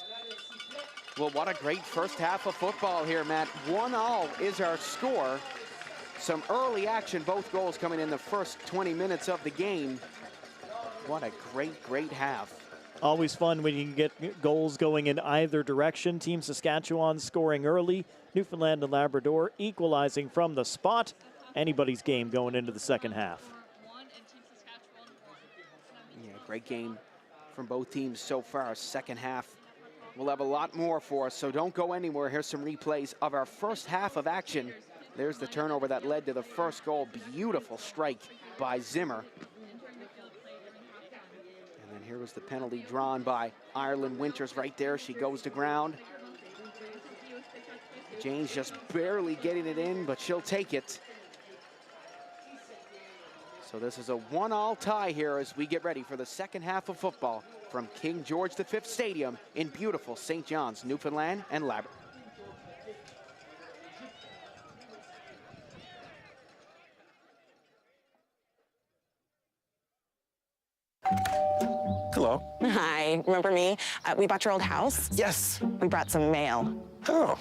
Speaker 8: Well, what a great first half of football here, Matt. 1-1 is our score. Some early action, both goals coming in the first 20 minutes of the game. What a great, great half.
Speaker 9: Always fun when you can get goals going in either direction. Team Saskatchewan scoring early. Newfoundland and Labrador equalizing from the spot. Anybody's game going into the second half.
Speaker 8: Yeah, great game from both teams so far. Second half, we'll have a lot more for us, so don't go anywhere. Here's some replays of our first half of action. There's the turnover that led to the first goal. Beautiful strike by Zimmer. And then here was the penalty drawn by Ireland Winters right there. She goes to ground. Janes just barely getting it in, but she'll take it. So this is a 1-1 tie here as we get ready for the second half of football from King George V Stadium in beautiful St. John's, Newfoundland and Labrador.
Speaker 3: Hello.
Speaker 4: Hi, remember me? We bought your old house.
Speaker 3: Yes.
Speaker 4: We brought some mail.
Speaker 3: Oh,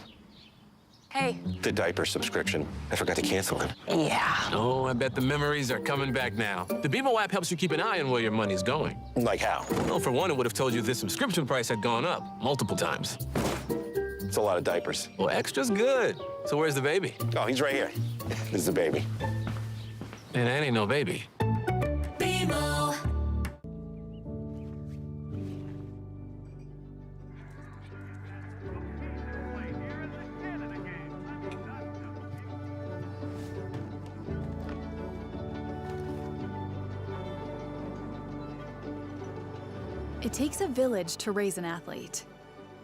Speaker 4: Hey.
Speaker 3: the diaper subscription. I forgot to cancel it.
Speaker 4: Yeah.
Speaker 5: Oh, I bet the memories are coming back now. The BMO app helps you keep an eye on where your money's going.
Speaker 3: Like how?
Speaker 5: Well, for one, it would have told you this subscription price had gone up multiple times.
Speaker 3: It's a lot of diapers.
Speaker 5: Well, extra's good. So where's the baby?
Speaker 3: Oh, he's right here. This is the baby.
Speaker 5: And that ain't no baby.
Speaker 6: BMO.
Speaker 10: It takes a village to raise an athlete.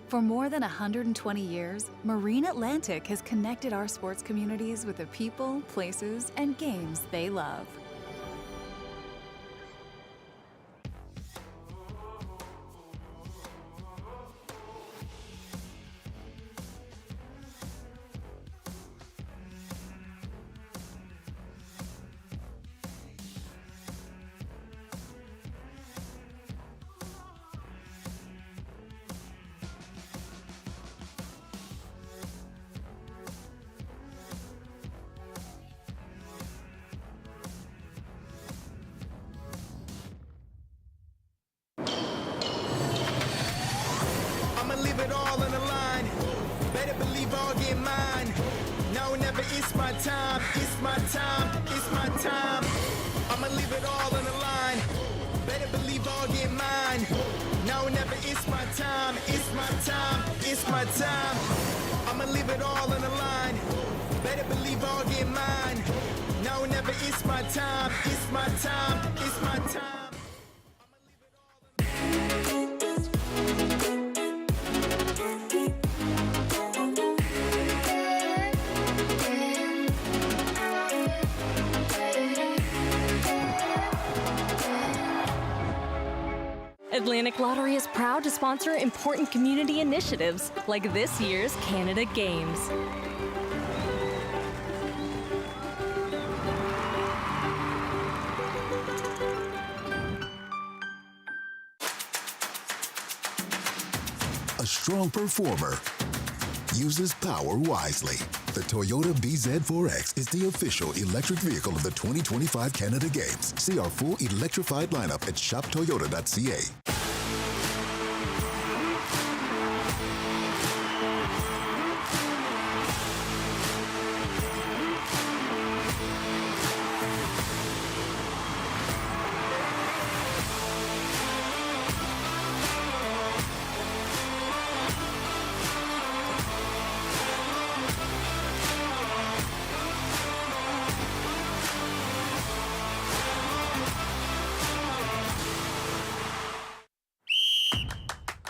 Speaker 10: For more than 120 years, Marine Atlantic has connected our sports communities with the people, places, and games they love.
Speaker 7: get mine. Now or never, it's my time, it's my time, it's my time. I'ma leave it all on the line. Better believe I'll get mine. Now or never, it's my time, it's my time, it's my time. I'ma leave it all on the line. Better believe I'll get mine. Now or never, it's my time, it's my time, it's my time.
Speaker 1: Atlantic Lottery is proud to sponsor important community initiatives like this year's Canada Games.
Speaker 11: A strong performer uses power wisely. The Toyota BZ4X is the official electric vehicle of the 2025 Canada Games. See our full electrified lineup at shoptoyota.ca.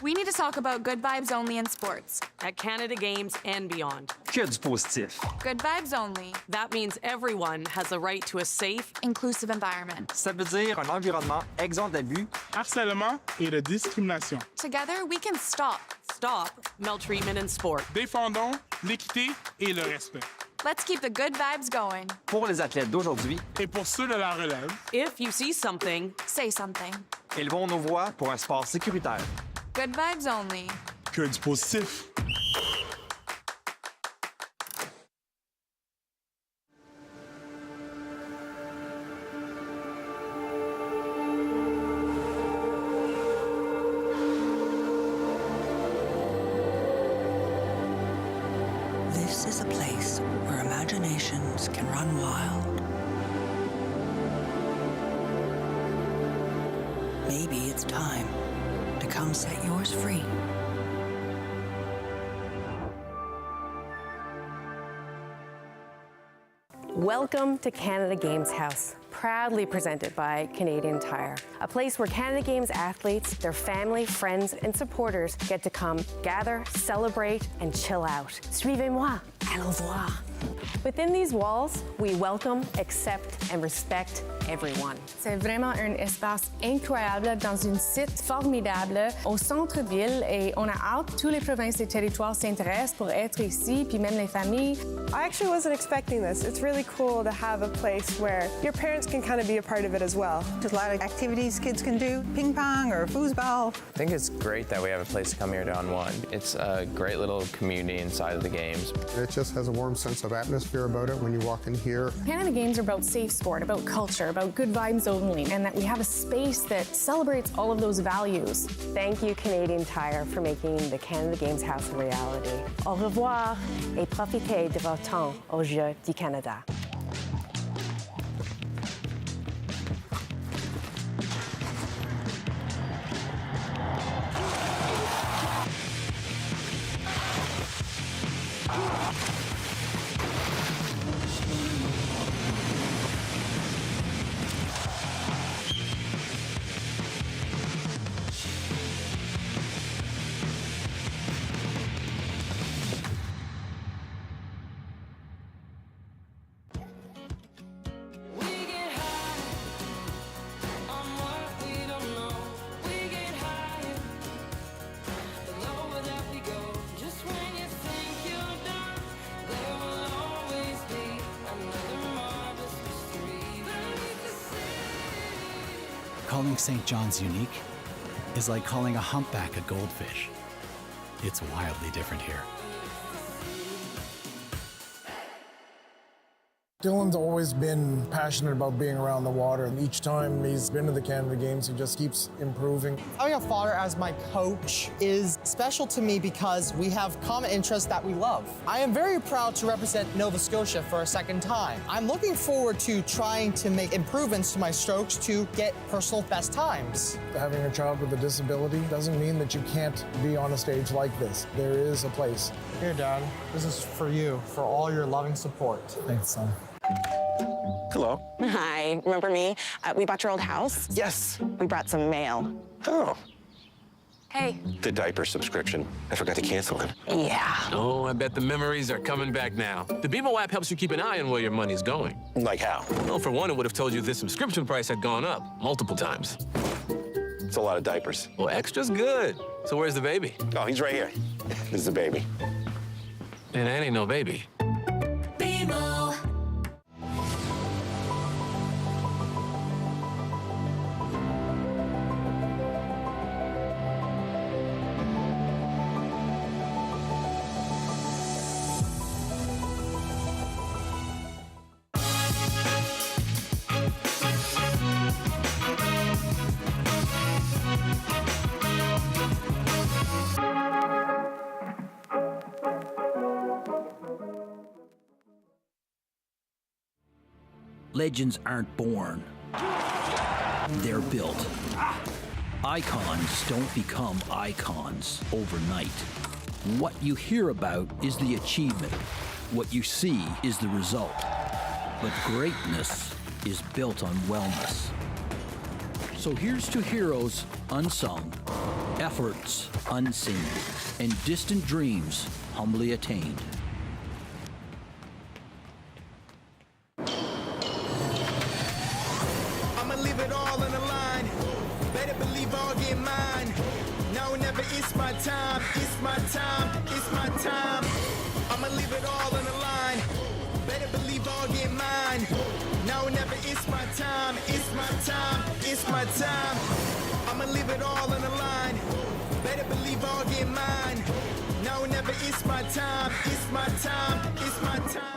Speaker 12: We need to talk about good vibes only in sports.
Speaker 13: At Canada Games and beyond.
Speaker 14: Que du positif.
Speaker 12: Good vibes only.
Speaker 13: That means everyone has a right to a safe,
Speaker 12: inclusive environment.
Speaker 14: Ça veut dire un environnement exempt d'abus,
Speaker 15: harcèlement et de discrimination.
Speaker 12: Together, we can stop
Speaker 13: maltreatment in sport.
Speaker 15: Défendons l'équité et le respect.
Speaker 12: Let's keep the good vibes going.
Speaker 14: Pour les athlètes d'aujourd'hui
Speaker 15: et pour ceux de la relève.
Speaker 13: If you see something,
Speaker 12: say something.
Speaker 14: Élevons nos voix pour un sport sécuritaire.
Speaker 12: Good vibes only.
Speaker 15: Que du positif.
Speaker 16: This is a place where imaginations can run wild. Maybe it's time to come set yours free.
Speaker 17: Welcome to Canada Games House, proudly presented by Canadian Tire, a place where Canada Games athletes, their family, friends, and supporters get to come gather, celebrate, and chill out. Suivez-moi, allons voir. Within these walls, we welcome, accept, and respect everyone.
Speaker 18: C'est vraiment un espace incroyable dans un site formidable au centre-ville et on a hâte, tous les provinces et territoires s'intéressent pour être ici, puis même les familles.
Speaker 19: I actually wasn't expecting this. It's really cool to have a place where your parents can kind of be a part of it as well.
Speaker 20: There's a lot of activities kids can do, ping pong or foosball.
Speaker 21: I think it's great that we have a place to come here to unwind. It's a great little community inside of the games.
Speaker 22: It just has a warm sense of atmosphere about it when you walk in here.
Speaker 18: Canada Games are about safe sport, about culture, about good vibes only, and that we have a space that celebrates all of those values.
Speaker 17: Thank you, Canadian Tire, for making the Canada Games House a reality. Au revoir et profitez de votre temps aux Jeux du Canada.
Speaker 2: Calling St. John's unique is like calling a humpback a goldfish. It's wildly different here.
Speaker 8: Dylan's always been passionate about being around the water, and each time he's been to the Canada Games, he just keeps improving.
Speaker 9: Having a father as my coach is special to me because we have common interests that we love. I am very proud to represent Nova Scotia for a second time. I'm looking forward to trying to make improvements to my strokes to get personal best times.
Speaker 8: Having a child with a disability doesn't mean that you can't be on a stage like this. There is a place.
Speaker 9: Here, Dad, this is for you, for all your loving support.
Speaker 8: Thanks, son.
Speaker 3: Hello.
Speaker 4: Hi, remember me? We bought your old house.
Speaker 3: Yes.
Speaker 4: We brought some mail.
Speaker 3: Oh.
Speaker 12: Hey.
Speaker 3: The diaper subscription. I forgot to cancel it.
Speaker 4: Yeah.
Speaker 5: Oh, I bet the memories are coming back now. The BMO app helps you keep an eye on where your money's going.
Speaker 3: Like how?
Speaker 5: Well, for one, it would have told you this subscription price had gone up multiple times.
Speaker 3: It's a lot of diapers.
Speaker 5: Well, extra's good. So where's the baby?
Speaker 3: Oh, he's right here. This is the baby.
Speaker 5: And that ain't no baby.
Speaker 6: BMO.
Speaker 23: Legends aren't born. They're built. Icons don't become icons overnight. What you hear about is the achievement. What you see is the result. But greatness is built on wellness. So here's to heroes unsung, efforts unseen, and distant dreams humbly attained.
Speaker 7: I'ma leave it all on the line. Better believe I'll get mine. Now or never, it's my time. It's my time. It's my time. I'ma leave it all on the line. Better believe I'll get mine. Now or never, it's my time. It's my time. It's my time. I'ma leave it all on the line. Better believe I'll get mine. Now or never, it's my time. It's my time. It's my time.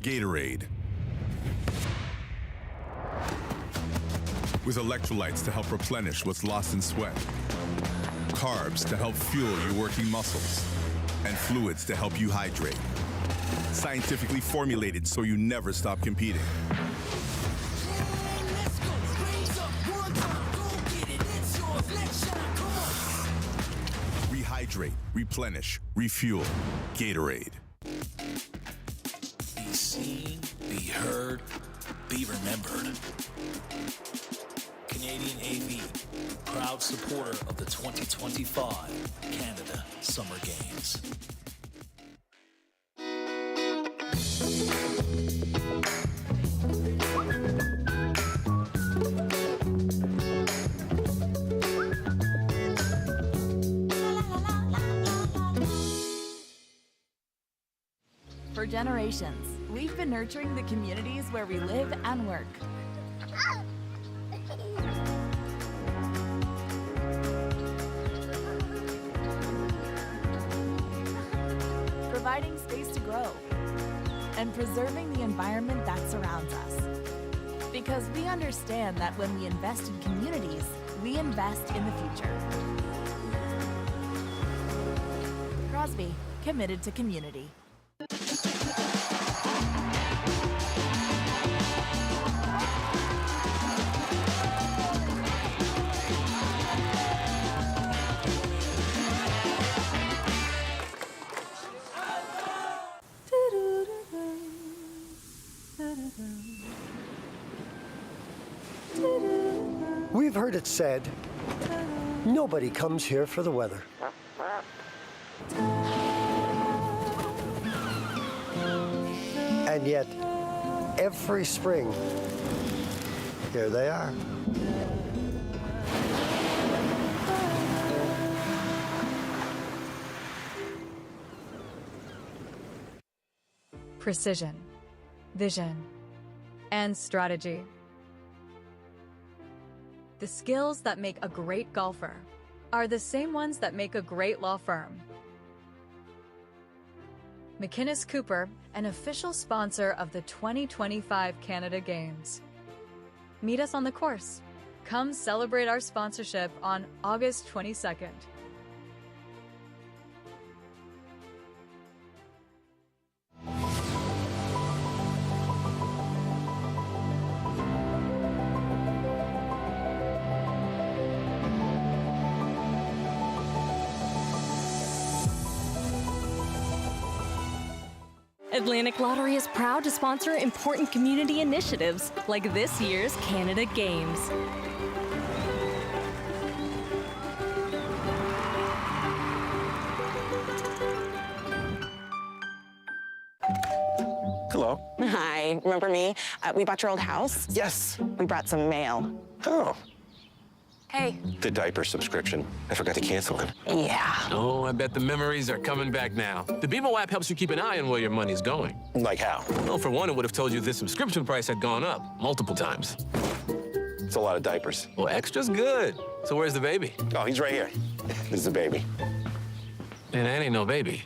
Speaker 24: Gatorade. With electrolytes to help replenish what's lost in sweat, carbs to help fuel your working muscles, and fluids to help you hydrate. Scientifically formulated so you never stop competing. Rehydrate, replenish, refuel. Gatorade.
Speaker 25: Be seen, be heard, be remembered. Canadian AV, proud supporter of the 2025 Canada Summer Games.
Speaker 26: For generations, we've been nurturing the communities where we live and work. Providing space to grow and preserving the environment that surrounds us. Because we understand that when we invest in communities, we invest in the future. Crosby, committed to community.
Speaker 27: We've heard it said, nobody comes here for the weather. And yet, every spring, here they are.
Speaker 1: Precision, vision, and strategy. The skills that make a great golfer are the same ones that make a great law firm. McInnes Cooper, an official sponsor of the 2025 Canada Games. Meet us on the course. Come celebrate our sponsorship on August 22nd.
Speaker 10: Atlantic Lottery is proud to sponsor important community initiatives like this year's Canada Games.
Speaker 3: Hello.
Speaker 4: Hi, remember me? We bought your old house.
Speaker 3: Yes.
Speaker 4: We brought some mail.
Speaker 3: Oh.
Speaker 4: Hey.
Speaker 3: The diaper subscription. I forgot to cancel it.
Speaker 4: Yeah.
Speaker 5: Oh, I bet the memories are coming back now. The BMO app helps you keep an eye on where your money's going.
Speaker 3: Like how?
Speaker 5: Well, for one, it would have told you this subscription price had gone up multiple times.
Speaker 3: It's a lot of diapers.
Speaker 5: Well, extra's good. So where's the baby?
Speaker 3: Oh, he's right here. This is the baby.
Speaker 5: And that ain't no baby.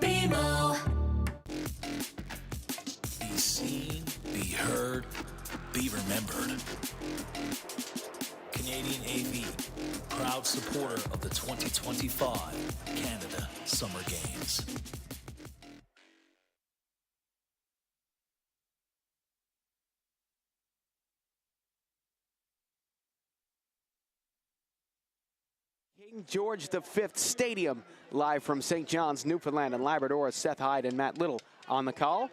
Speaker 6: BMO.
Speaker 25: Be seen, be heard, be remembered. Canadian AV, proud supporter of the 2025 Canada Summer Games.
Speaker 11: King George V Stadium, live from St. John's, Newfoundland and Labrador. Seth Hyde and Matt Little on the call.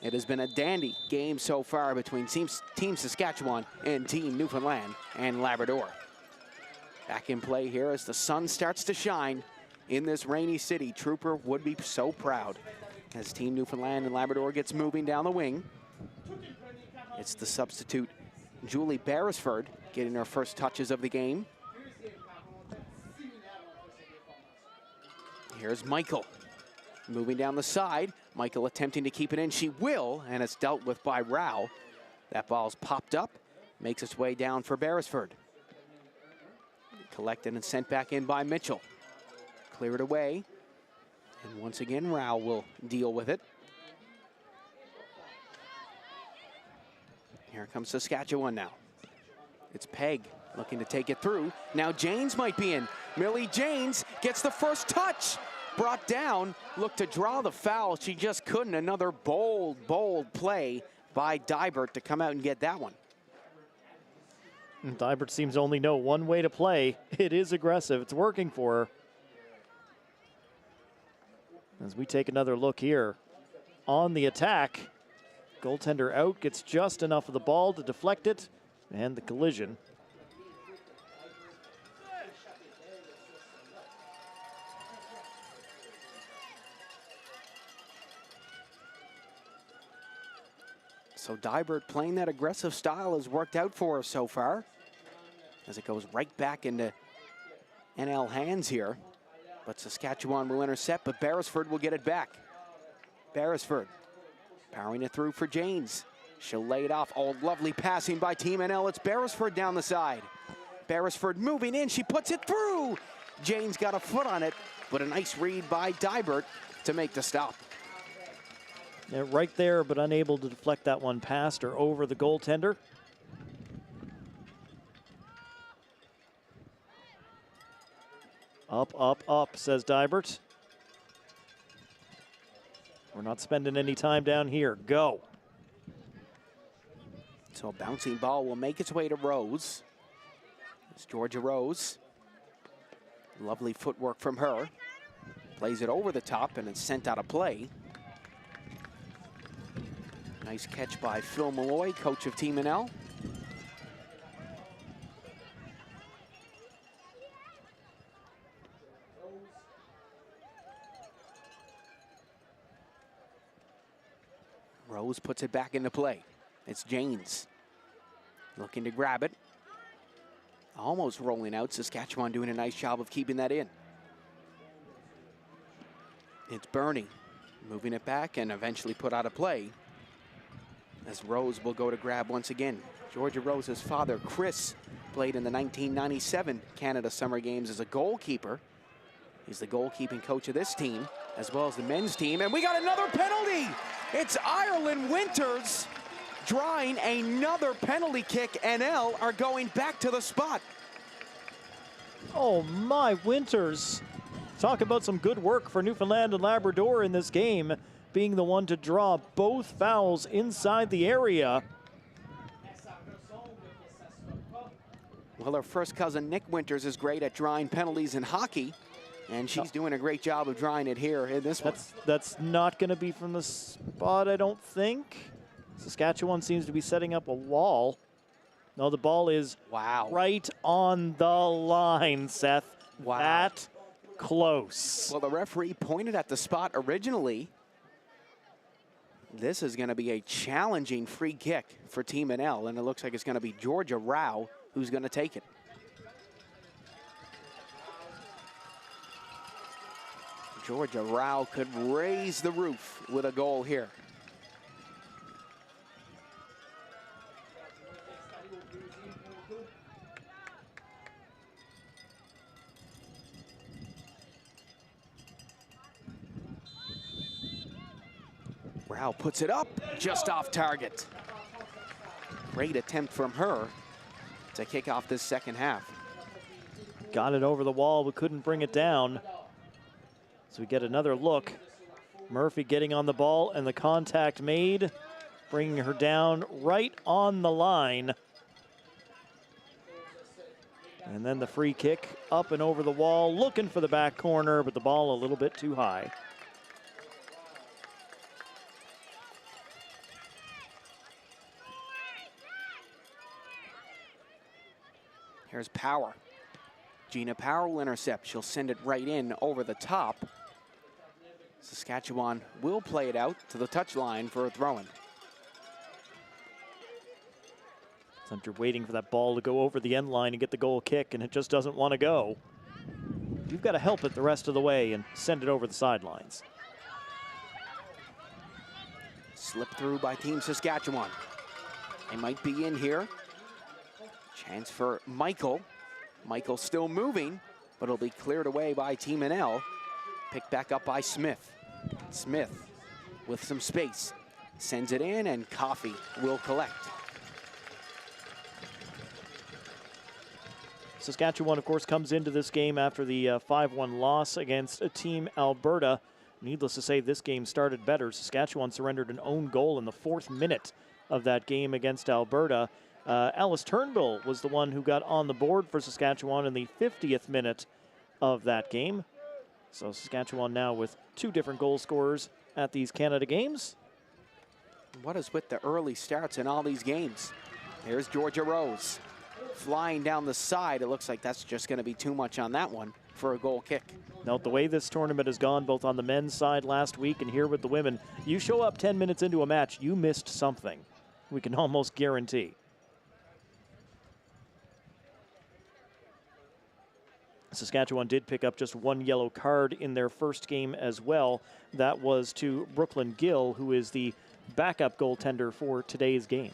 Speaker 11: It has been a dandy game so far between Team Saskatchewan and Team Newfoundland and Labrador. Back in play here as the sun starts to shine in this rainy city. Trooper would be so proud as Team Newfoundland and Labrador gets moving down the wing. It's the substitute Julie Beresford getting her first touches of the game. Here's Michael moving down the side. Michael attempting to keep it in. She will, and it's dealt with by Rao. That ball's popped up, makes its way down for Beresford. Collected and sent back in by Mitchell. Cleared away. And once again, Rao will deal with it. Here comes Saskatchewan now. It's Peg looking to take it through. Now Janes might be in. Millie Janes gets the first touch. Brought down, looked to draw the foul. She just couldn't. Another bold, bold play by Dybert to come out and get that one.
Speaker 13: Dybert seems to only know one way to play. It is aggressive. It's working for her. As we take another look here on the attack, goaltender out, gets just enough of the ball to deflect it, and the collision.
Speaker 11: So Dybert playing that aggressive style has worked out for her so far, as it goes right back into NL hands here. But Saskatchewan will intercept, but Beresford will get it back. Beresford powering it through for Janes. She'll lay it off. Oh, lovely passing by Team NL. It's Beresford down the side. Beresford moving in. She puts it through. Janes got a foot on it, but a nice read by Dybert to make the stop.
Speaker 13: Yeah, right there, but unable to deflect that one past or over the goaltender. Up, up, up, says Dybert. We're not spending any time down here. Go.
Speaker 11: So a bouncing ball will make its way to Rose. It's Georgia Rose. Lovely footwork from her. Plays it over the top and it's sent out of play. Nice catch by Phil Malloy, coach of Team NL. Rose puts it back into play. It's Janes looking to grab it. Almost rolling out. Saskatchewan doing a nice job of keeping that in. It's Bernie moving it back and eventually put out of play as Rose will go to grab once again. Georgia Rose's father, Chris, played in the 1997 Canada Summer Games as a goalkeeper. He's the goalkeeping coach of this team, as well as the men's team. And we got another penalty. It's Ireland Winters drawing another penalty kick. NL are going back to the spot.
Speaker 13: Oh my, Winters. Talk about some good work for Newfoundland and Labrador in this game, being the one to draw both fouls inside the area.
Speaker 11: Well, her first cousin, Nick Winters, is great at drawing penalties in hockey, and she's doing a great job of drawing it here in this one.
Speaker 13: That's not going to be from the spot, I don't think. Saskatchewan seems to be setting up a wall. No, the ball is right on the line, Seth.
Speaker 11: Wow.
Speaker 13: That close.
Speaker 11: Well, the referee pointed at the spot originally. This is going to be a challenging free kick for Team NL, and it looks like it's going to be Georgia Rao who's going to take it. Georgia Rao could raise the roof with a goal here. Rao puts it up, just off target. Great attempt from her to kick off this second half.
Speaker 13: Got it over the wall, but couldn't bring it down. So we get another look. Murphy getting on the ball and the contact made, bringing her down right on the line. And then the free kick up and over the wall, looking for the back corner, but the ball a little bit too high.
Speaker 11: Here's Power. Gina Power will intercept. She'll send it right in over the top. Saskatchewan will play it out to the touchline for a throw-in.
Speaker 13: Center waiting for that ball to go over the end line and get the goal kick, and it just doesn't want to go. You've got to help it the rest of the way and send it over the sidelines.
Speaker 11: Slipped through by Team Saskatchewan. They might be in here. Chance for Michael. Michael still moving, but it'll be cleared away by Team NL. Picked back up by Smith. Smith with some space. Sends it in, and Coffey will collect.
Speaker 13: Saskatchewan, of course, comes into this game after the 5-1 loss against Team Alberta. Needless to say, this game started better. Saskatchewan surrendered an own goal in the 4th minute of that game against Alberta. Alice Turnbull was the one who got on the board for Saskatchewan in the 50th minute of that game. So Saskatchewan now with 2 different goal scorers at these Canada games.
Speaker 11: What is with the early starts in all these games? Here's Georgia Rose flying down the side. It looks like that's just going to be too much on that one for a goal kick.
Speaker 13: Now, the way this tournament has gone, both on the men's side last week and here with the women, you show up 10 minutes into a match, you missed something. We can almost guarantee. Saskatchewan did pick up just 1 yellow card in their first game as well. That was to Brooklyn Gill, who is the backup goaltender for today's game.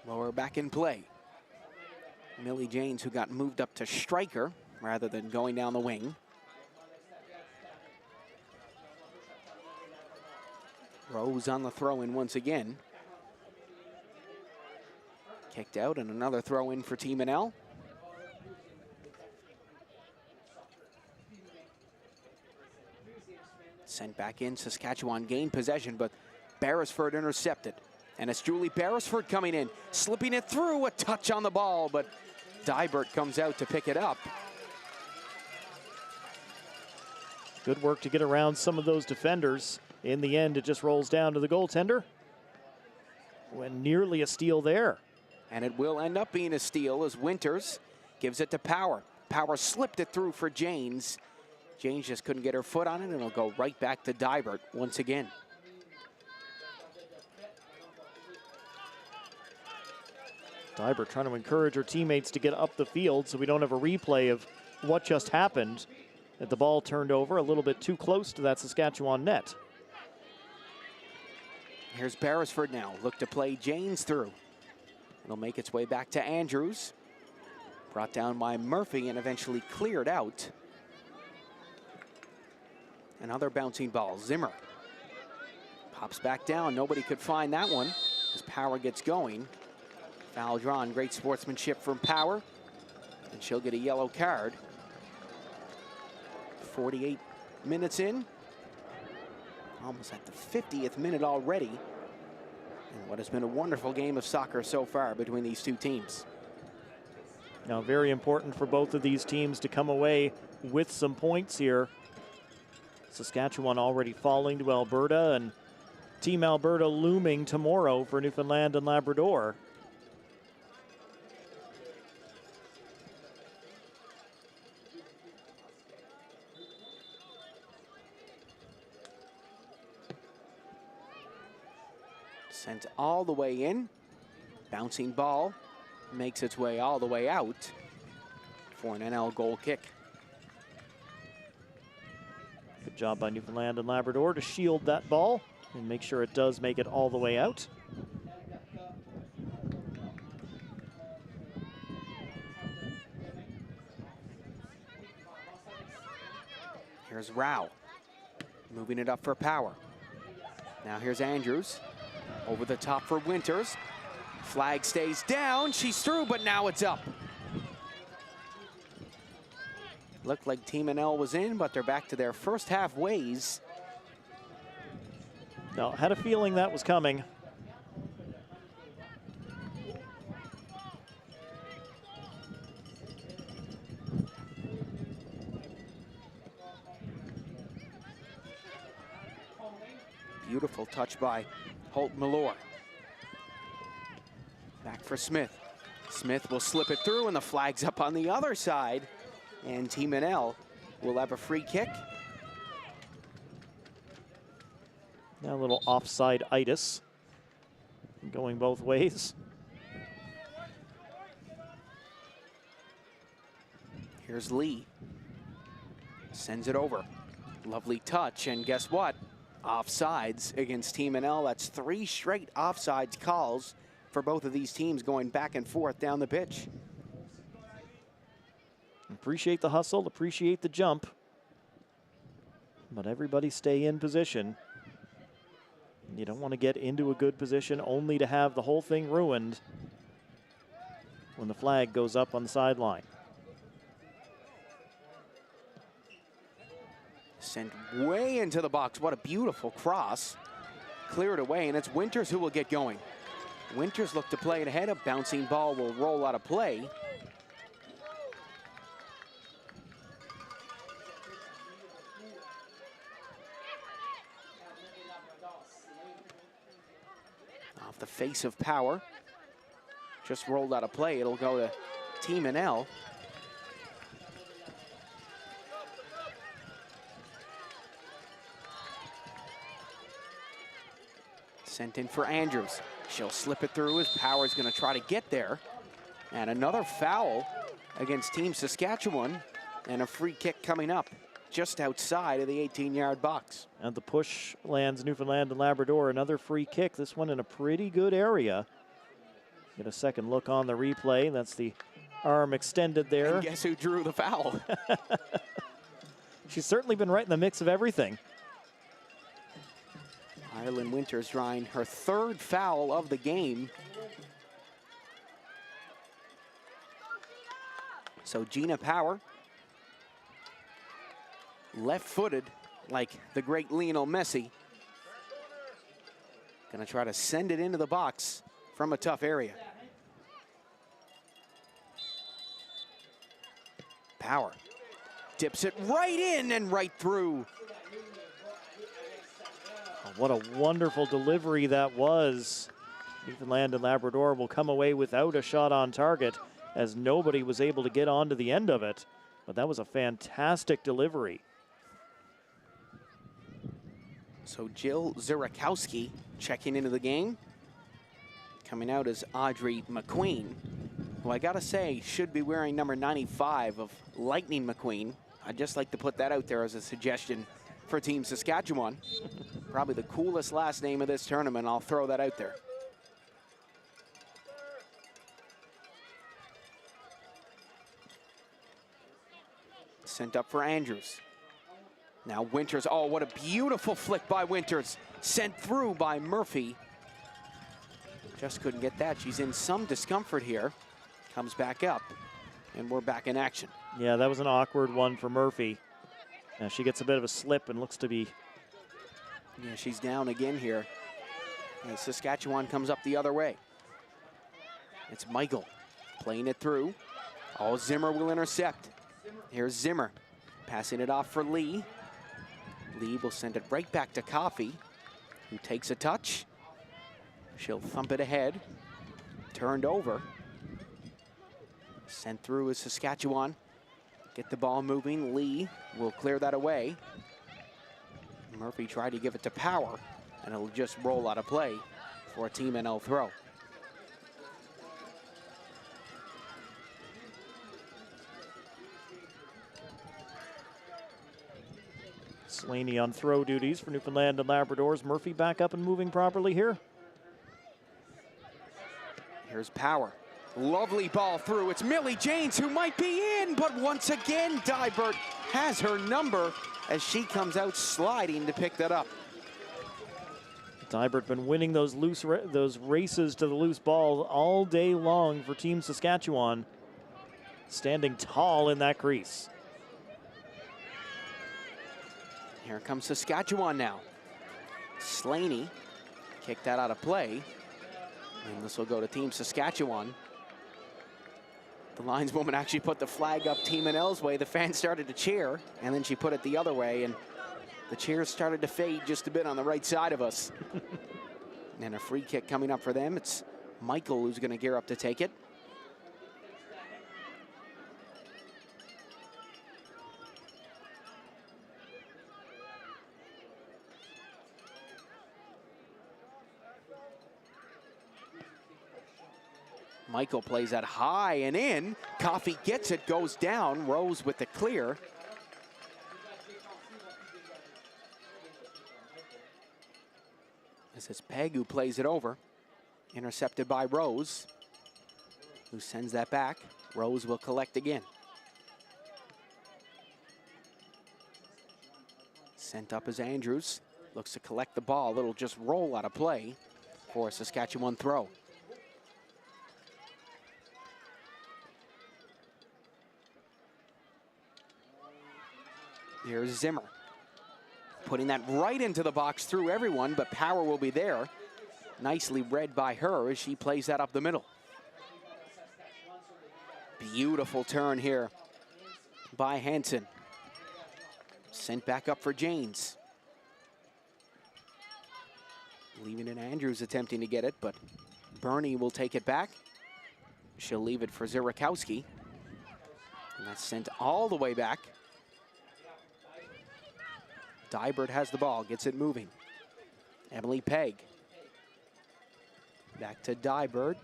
Speaker 11: Well, we're back in play. Millie Janes, who got moved up to striker rather than going down the wing. Rose on the throw-in once again. Kicked out, and another throw-in for Team NL. Sent back in. Saskatchewan gained possession, but Beresford intercepted. And it's Julie Beresford coming in, slipping it through, a touch on the ball, but Dybert comes out to pick it up.
Speaker 13: Good work to get around some of those defenders. In the end, it just rolls down to the goaltender. When nearly a steal there.
Speaker 11: And it will end up being a steal as Winters gives it to Power. Power slipped it through for Janes. Janes just couldn't get her foot on it, and it'll go right back to Dybert once again.
Speaker 13: Dybert trying to encourage her teammates to get up the field so we don't have a replay of what just happened. That the ball turned over a little bit too close to that Saskatchewan net.
Speaker 11: Here's Beresford now. Look to play Janes through. It'll make its way back to Andrews. Brought down by Murphy and eventually cleared out. Another bouncing ball. Zimmer pops back down. Nobody could find that one as Power gets going. Foul drawn. Great sportsmanship from Power. And she'll get a yellow card. 48 minutes in. Almost at the 50th minute already. And what has been a wonderful game of soccer so far between these two teams.
Speaker 13: Now, very important for both of these teams to come away with some points here. Saskatchewan already falling to Alberta, and Team Alberta looming tomorrow for Newfoundland and Labrador.
Speaker 11: Sent all the way in. Bouncing ball makes its way all the way out for an NL goal kick.
Speaker 13: Good job by Newfoundland and Labrador to shield that ball and make sure it does make it all the way out.
Speaker 11: Here's Rao, moving it up for Power. Now here's Andrews, over the top for Winters. Flag stays down, she's through, but now it's up. Looked like Team NL was in, but they're back to their first half ways.
Speaker 13: No, had a feeling that was coming.
Speaker 11: Beautiful touch by Holt Malloy. Back for Smith. Smith will slip it through, and the flag's up on the other side. And Team NL will have a free kick.
Speaker 13: Now a little offside-itis going both ways.
Speaker 11: Here's Lee. Sends it over. Lovely touch, and guess what? Offsides against Team NL. That's 3 straight offsides calls for both of these teams going back and forth down the pitch.
Speaker 13: Appreciate the hustle, appreciate the jump. But everybody stay in position. You don't want to get into a good position only to have the whole thing ruined when the flag goes up on the sideline.
Speaker 11: Sent way into the box. What a beautiful cross. Cleared away, and it's Winters who will get going. Winters look to play it ahead. A bouncing ball will roll out of play. Off the face of Power. Just rolled out of play. It'll go to Team NL. Sent in for Andrews. She'll slip it through as Power's going to try to get there. And another foul against Team Saskatchewan. And a free kick coming up just outside of the 18-yard box.
Speaker 13: And the push lands Newfoundland and Labrador. Another free kick, this one in a pretty good area. Get a second look on the replay. That's the arm extended there.
Speaker 11: And guess who drew the foul?
Speaker 13: She's certainly been right in the mix of everything.
Speaker 11: Ireland Winters drawing her 3rd foul of the game. So Gina Power, left-footed like the great Lionel Messi. Gonna try to send it into the box from a tough area. Power dips it right in and right through.
Speaker 13: What a wonderful delivery that was. Newfoundland and Labrador will come away without a shot on target as nobody was able to get on to the end of it. But that was a fantastic delivery.
Speaker 11: So Jill Zurakowski checking into the game. Coming out is Audrey McQueen, who I gotta say should be wearing number 95 of Lightning McQueen. I'd just like to put that out there as a suggestion for Team Saskatchewan. Probably the coolest last name of this tournament. I'll throw that out there. Sent up for Andrews. Now Winters, oh, what a beautiful flick by Winters. Sent through by Murphy. Just couldn't get that. She's in some discomfort here. Comes back up, and we're back in action.
Speaker 13: Yeah, that was an awkward one for Murphy. Now she gets a bit of a slip and looks to be...
Speaker 11: Yeah, she's down again here. And Saskatchewan comes up the other way. It's Michael playing it through. Oh, Zimmer will intercept. Here's Zimmer passing it off for Lee. Lee will send it right back to Coffey, who takes a touch. She'll thump it ahead. Turned over. Sent through is Saskatchewan. Get the ball moving. Lee will clear that away. Murphy tried to give it to Power, and it'll just roll out of play for a Team NL throw.
Speaker 13: Slaney on throw duties for Newfoundland and Labradors. Murphy back up and moving properly here.
Speaker 11: Here's Power. Lovely ball through. It's Millie Janes who might be in, but once again, Dybert has her number as she comes out sliding to pick that up.
Speaker 13: Dybert been winning those those races to the loose ball all day long for Team Saskatchewan. Standing tall in that crease.
Speaker 11: Here comes Saskatchewan now. Slaney kicked that out of play. And this will go to Team Saskatchewan. The lineswoman actually put the flag up Team NL's way. The fans started to cheer, and then she put it the other way, and the cheers started to fade just a bit on the right side of us. And a free kick coming up for them. It's Michael who's going to gear up to take it. Michael plays that high and in. Coffey gets it, goes down. Rose with the clear. This is Peg who plays it over. Intercepted by Rose, who sends that back. Rose will collect again. Sent up is Andrews. Looks to collect the ball. It'll just roll out of play for a Saskatchewan throw. Here's Zimmer. Putting that right into the box through everyone, but Power will be there. Nicely read by her as she plays that up the middle. Beautiful turn here by Hansen. Sent back up for Janes. Leaving it Andrews attempting to get it, but Bernie will take it back. She'll leave it for Zurakowski. And that's sent all the way back. Dybert has the ball, gets it moving. Emily Pegg. Back to Dybert.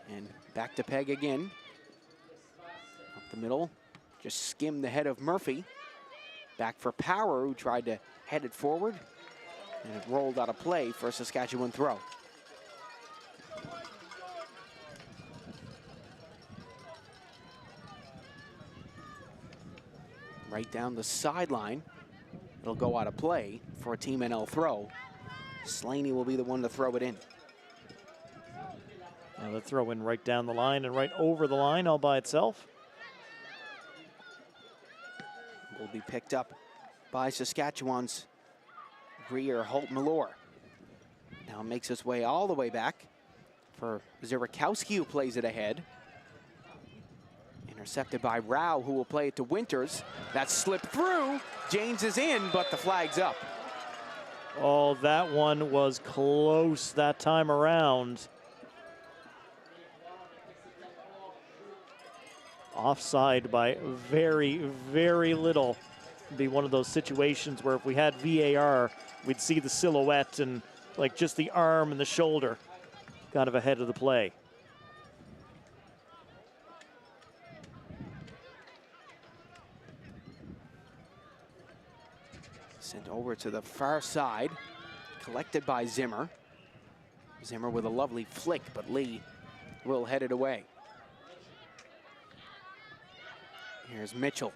Speaker 11: And back to Pegg again. Up the middle, just skimmed the head of Murphy. Back for Power, who tried to head it forward. And it rolled out of play for a Saskatchewan throw. Right down the sideline. It'll go out of play for a Team NL throw. Slaney will be the one to throw it in.
Speaker 13: Now the throw in right down the line and right over the line all by itself.
Speaker 11: Will be picked up by Saskatchewan's Greer Holt-Malore. Now makes his way all the way back for Zurakowski, who plays it ahead. Intercepted by Rao, who will play it to Winters. That slipped through. James is in, but the flag's up.
Speaker 13: Oh, that one was close that time around. Offside by very, very little. It'd be one of those situations where if we had VAR, we'd see the silhouette and like just the arm and the shoulder kind of ahead of the play.
Speaker 11: Sent over to the far side, collected by Zimmer. Zimmer with a lovely flick, but Lee will head it away. Here's Mitchell.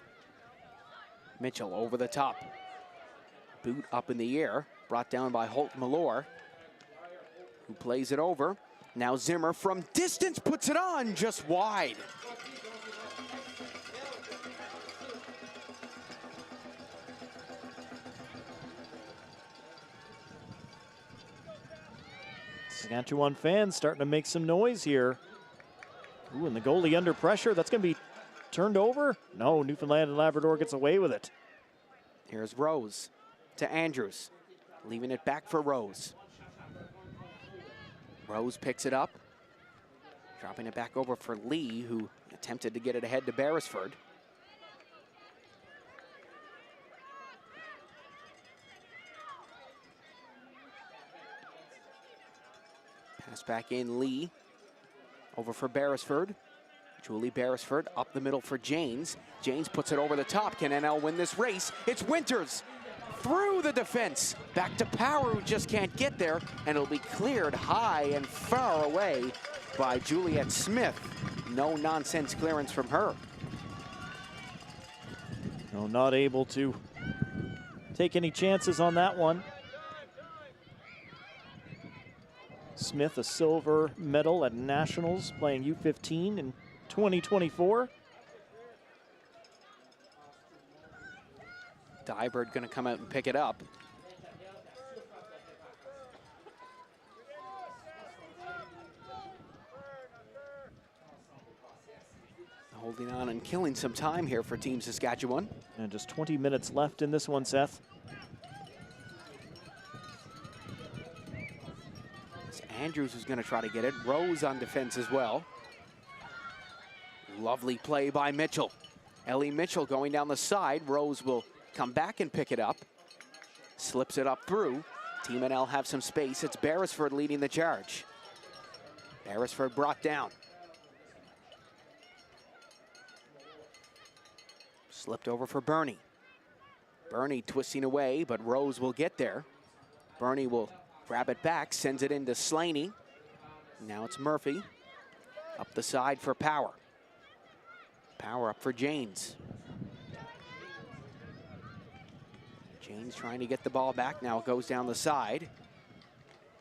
Speaker 11: Mitchell over the top. Boot up in the air, brought down by Holt Malor, who plays it over. Now Zimmer from distance puts it on, just wide.
Speaker 13: Saskatchewan fans starting to make some noise here. Ooh, and the goalie under pressure. That's going to be turned over. No, Newfoundland and Labrador gets away with it.
Speaker 11: Here's Rose to Andrews, leaving it back for Rose. Rose picks it up, dropping it back over for Lee, who attempted to get it ahead to Beresford. Pass back in, Lee. Over for Beresford. Julie Beresford up the middle for Janes. Janes puts it over the top. Can NL win this race? It's Winters through the defense. Back to Power, who just can't get there. And it'll be cleared high and far away by Juliet Smith. No nonsense clearance from her.
Speaker 13: No, not able to take any chances on that one. Smith, a silver medal at Nationals, playing U15 in 2024.
Speaker 11: Dybird going to come out and pick it up. Holding on and killing some time here for Team Saskatchewan.
Speaker 13: And just 20 minutes left in this one, Seth.
Speaker 11: Andrews who's going to try to get it. Rose on defense as well. Lovely play by Mitchell. Ellie Mitchell going down the side. Rose will come back and pick it up. Slips it up through. Team NL have some space. It's Beresford leading the charge. Beresford brought down. Slipped over for Bernie. Bernie twisting away, but Rose will get there. Bernie will grab it back, sends it into Slaney. Now it's Murphy. Up the side for Power. Power up for Janes. Janes trying to get the ball back. Now it goes down the side.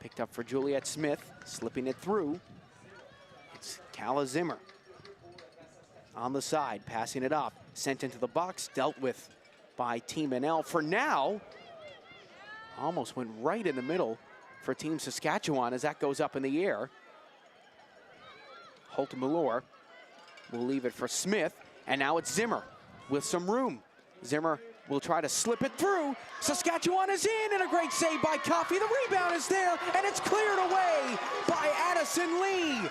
Speaker 11: Picked up for Juliet Smith, slipping it through. It's Calla Zimmer. On the side, passing it off. Sent into the box, dealt with by Team NL. For now, almost went right in the middle for Team Saskatchewan as that goes up in the air. Holt Malor will leave it for Smith, and now it's Zimmer with some room. Zimmer will try to slip it through. Saskatchewan is in, and a great save by Coffey. The rebound is there, and it's cleared away by Addison Lee.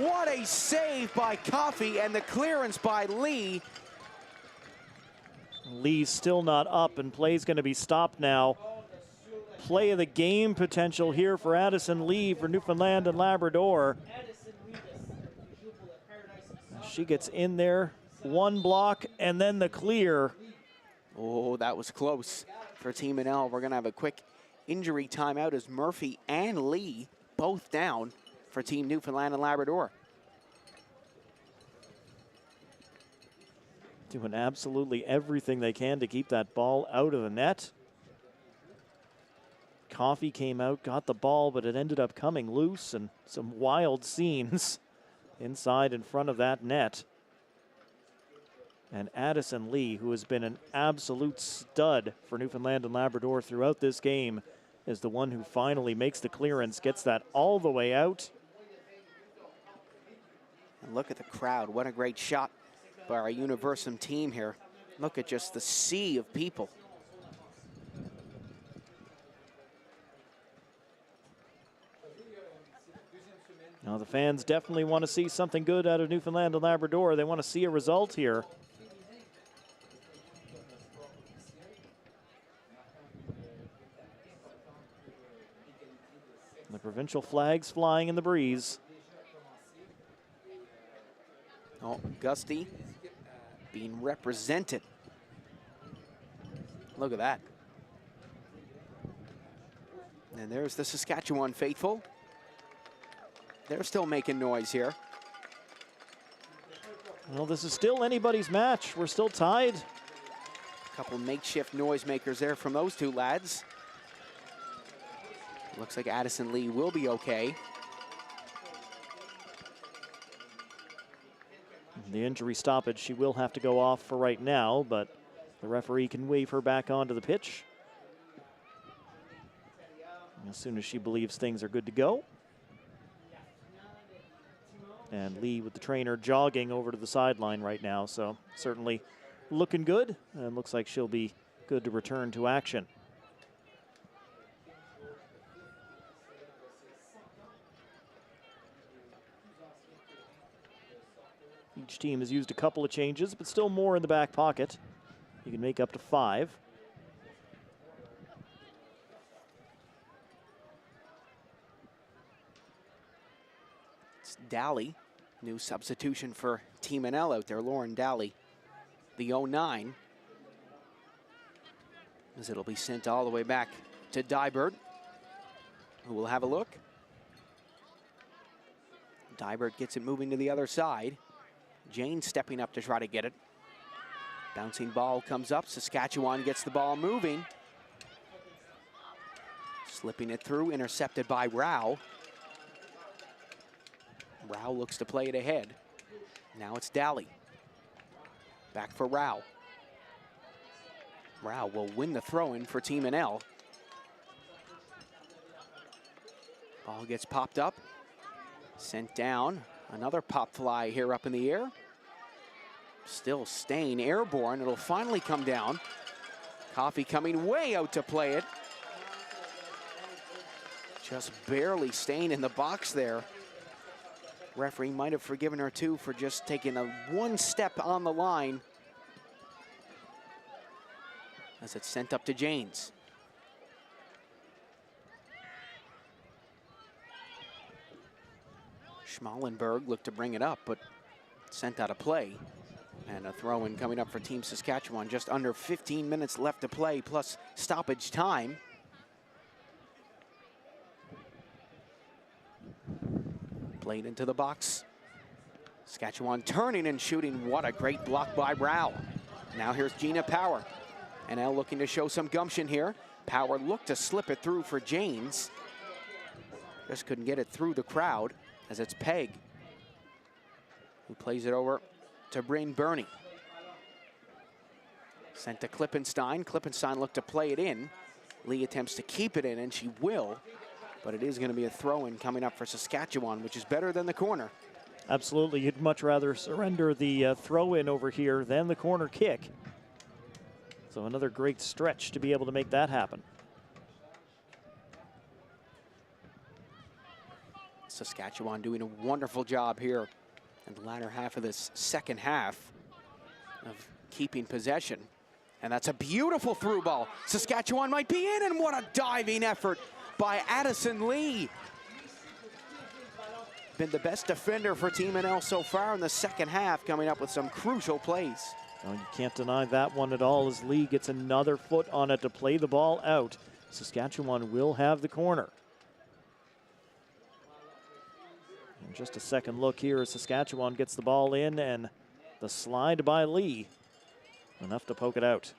Speaker 11: What a save by Coffey, and the clearance by Lee.
Speaker 13: Lee's still not up, and play's going to be stopped now. Play of the game potential here for Addison Lee for Newfoundland and Labrador. She gets in there, one block, and then the clear.
Speaker 11: Oh, that was close for Team NL. We're going to have a quick injury timeout as Murphy and Lee both down for Team Newfoundland and Labrador.
Speaker 13: Doing absolutely everything they can to keep that ball out of the net. Coffey came out, got the ball, but it ended up coming loose, and some wild scenes inside in front of that net. And Addison Lee, who has been an absolute stud for Newfoundland and Labrador throughout this game, is the one who finally makes the clearance, gets that all the way out.
Speaker 11: And look at the crowd. What a great shot by our Universum team here. Look at just the sea of people.
Speaker 13: Now, the fans definitely want to see something good out of Newfoundland and Labrador. They want to see a result here. The provincial flags flying in the breeze.
Speaker 11: Oh, Gusty being represented. Look at that. And there's the Saskatchewan faithful. They're still making noise here.
Speaker 13: Well, this is still anybody's match. We're still tied.
Speaker 11: A couple makeshift noisemakers there from those two lads. Looks like Addison Lee will be okay.
Speaker 13: The injury stoppage, she will have to go off for right now, but the referee can wave her back onto the pitch as soon as she believes things are good to go. And Lee with the trainer jogging over to the sideline right now, so certainly looking good, and looks like she'll be good to return to action. Each team has used a couple of changes, but still more in the back pocket. You can make up to 5.
Speaker 11: It's Daly, new substitution for Team NL out there, Lauren Daly, the 09. As it'll be sent all the way back to Dybert, who will have a look. Dybert gets it moving to the other side. Jane stepping up to try to get it. Bouncing ball comes up. Saskatchewan gets the ball moving. Slipping it through, intercepted by Rao. Rao looks to play it ahead. Now it's Daly. Back for Rao. Rao will win the throw-in for Team NL. Ball gets popped up. Sent down. Another pop fly here up in the air. Still staying airborne. It'll finally come down. Coffey coming way out to play it. Just barely staying in the box there. Referee might have forgiven her too for just taking a one step on the line. As it's sent up to Janes. Schmalenberg looked to bring it up, but sent out of play. And a throw-in coming up for Team Saskatchewan. Just under 15 minutes left to play, plus stoppage time. Played into the box. Saskatchewan turning and shooting. What a great block by Rao. Now here's Gina Power. NL looking to show some gumption here. Power looked to slip it through for Janes. Just couldn't get it through the crowd. As it's Peg, who plays it over to Bryn Burney. Sent to Klippenstein. Klippenstein looked to play it in. Lee attempts to keep it in, and she will. But it is going to be a throw-in coming up for Saskatchewan, which is better than the corner.
Speaker 13: Absolutely. You'd much rather surrender the throw-in over here than the corner kick. So another great stretch to be able to make that happen.
Speaker 11: Saskatchewan doing a wonderful job here in the latter half of this second half of keeping possession. And that's a beautiful through ball. Saskatchewan might be in, and what a diving effort by Addison Lee. Been the best defender for Team NL so far in the second half, coming up with some crucial plays.
Speaker 13: Well, you can't deny that one at all as Lee gets another foot on it to play the ball out. Saskatchewan will have the corner. And just a second look here as Saskatchewan gets the ball in, and the slide by Lee, enough to poke it out.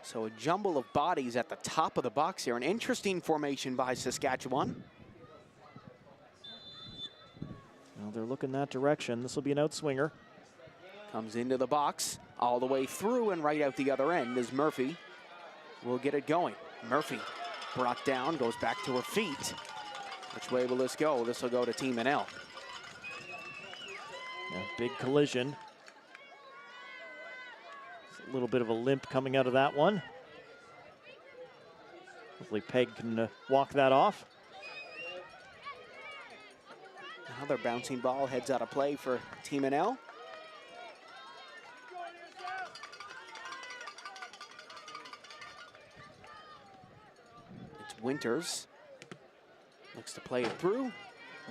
Speaker 11: So a jumble of bodies at the top of the box here. An interesting formation by Saskatchewan.
Speaker 13: Well, they're looking that direction. This will be an outswinger.
Speaker 11: Comes into the box, all the way through and right out the other end as Murphy will get it going. Murphy brought down, goes back to her feet. Which way will this go? This will go to Team NL.
Speaker 13: A big collision. A little bit of a limp coming out of that one. Hopefully Peg can walk that off.
Speaker 11: Another bouncing ball heads out of play for Team NL. It's Winters. Looks to play it through.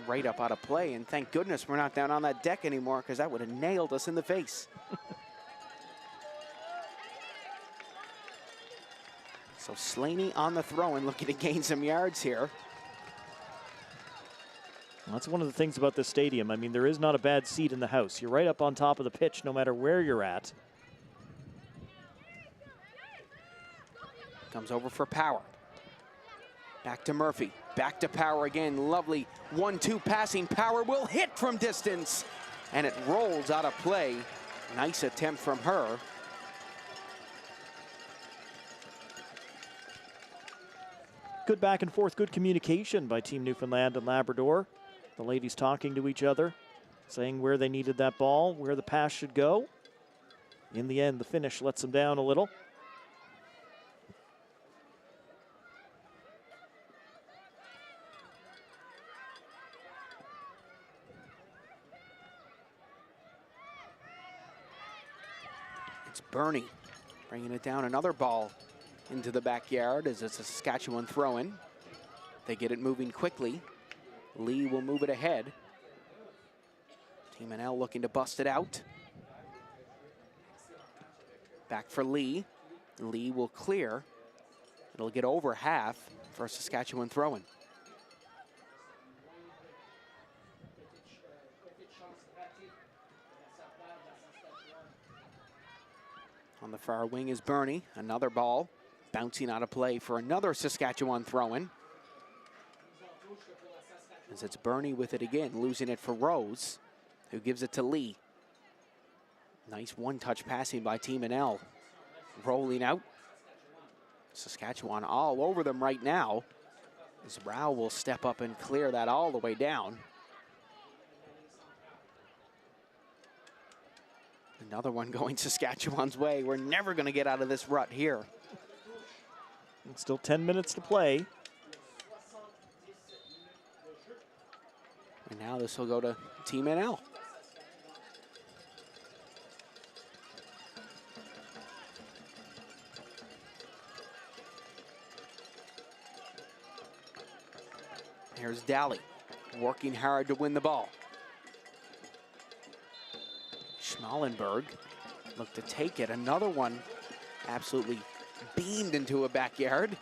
Speaker 11: Right up out of play, and thank goodness we're not down on that deck anymore, because that would have nailed us in the face. So Slaney on the throw and looking to gain some yards here.
Speaker 13: Well, that's one of the things about this stadium. I mean, there is not a bad seat in the house. You're right up on top of the pitch no matter where you're at.
Speaker 11: Comes over for Power. Back to Murphy, back to Power again. Lovely 1-2 passing. Power will hit from distance, and it rolls out of play. Nice attempt from her.
Speaker 13: Good back and forth, good communication by Team Newfoundland and Labrador. The ladies talking to each other, saying where they needed that ball, where the pass should go. In the end, the finish lets them down a little.
Speaker 11: It's Bernie bringing it down. Another ball into the backyard as it's a Saskatchewan throw-in. They get it moving quickly. Lee will move it ahead. Team NL looking to bust it out. Back for Lee. Lee will clear. It'll get over half for a Saskatchewan throw-in. On the far wing is Bernie. Another ball bouncing out of play for another Saskatchewan throw-in. As it's Bernie with it again, losing it for Rose, who gives it to Lee. Nice one-touch passing by Team NL. Rolling out. Saskatchewan all over them right now. As Rao will step up and clear that all the way down. Another one going Saskatchewan's way. We're never going to get out of this rut here.
Speaker 13: Still 10 minutes to play.
Speaker 11: And now this will go to Team NL. Here's Daly, working hard to win the ball. Schmallenberg looked to take it. Another one absolutely beamed into a backyard.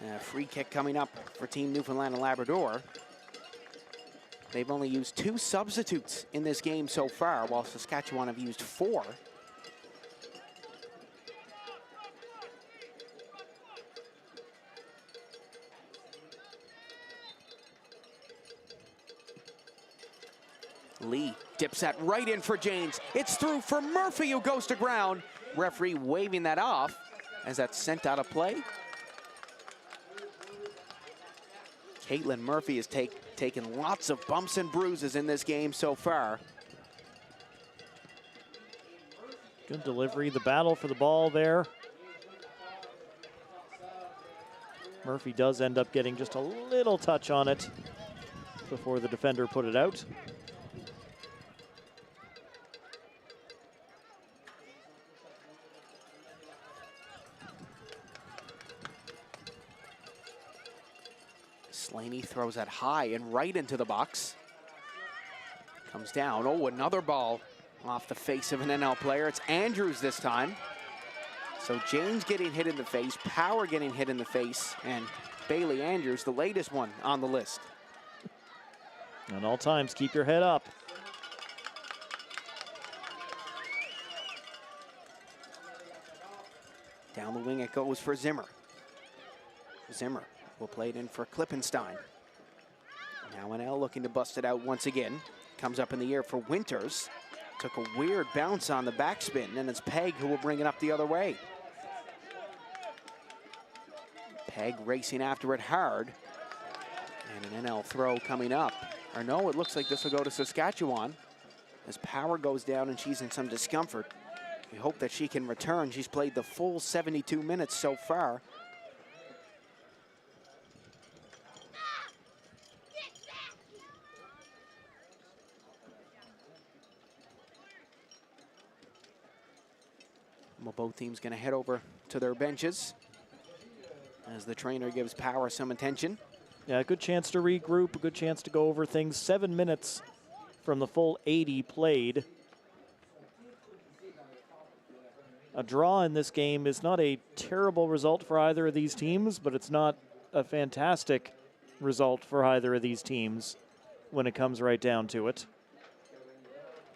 Speaker 11: A free kick coming up for Team Newfoundland and Labrador. They've only used 2 substitutes in this game so far, while Saskatchewan have used 4. Lee dips that right in for James. It's through for Murphy, who goes to ground. Referee waving that off as that's sent out of play. Caitlin Murphy has taken lots of bumps and bruises in this game so far.
Speaker 13: Good delivery, the battle for the ball there. Murphy does end up getting just a little touch on it before the defender put it out.
Speaker 11: Slaney throws that high and right into the box. Comes down. Oh, another ball off the face of an NL player. It's Andrews this time. So James getting hit in the face, Power getting hit in the face, and Bailey Andrews, the latest one on the list.
Speaker 13: At all times, keep your head up.
Speaker 11: Down the wing it goes for Zimmer. Zimmer will play it in for Klippenstein. Now NL looking to bust it out once again. Comes up in the air for Winters. Took a weird bounce on the backspin, and it's Peg who will bring it up the other way. Peg racing after it hard. And an NL throw coming up. Or no, it looks like this will go to Saskatchewan as Power goes down and she's in some discomfort. We hope that she can return. She's played the full 72 minutes so far. Well, both teams going to head over to their benches as the trainer gives Power some attention.
Speaker 13: Yeah, a good chance to regroup, a good chance to go over things. 7 minutes from the full 80 played. A draw in this game is not a terrible result for either of these teams, but it's not a fantastic result for either of these teams when it comes right down to it.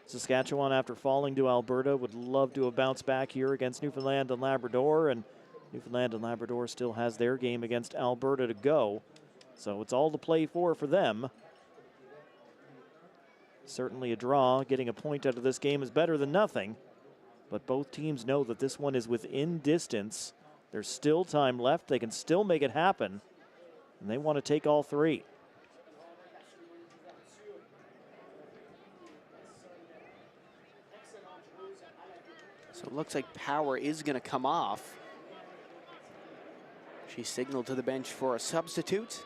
Speaker 13: Saskatchewan, after falling to Alberta, would love to have bounced back here against Newfoundland and Labrador, and Newfoundland and Labrador still has their game against Alberta to go. So it's all to play for them. Certainly a draw. Getting a point out of this game is better than nothing. But both teams know that this one is within distance. There's still time left. They can still make it happen. And they want to take all three.
Speaker 11: So it looks like Power is going to come off. She signaled to the bench for a substitute.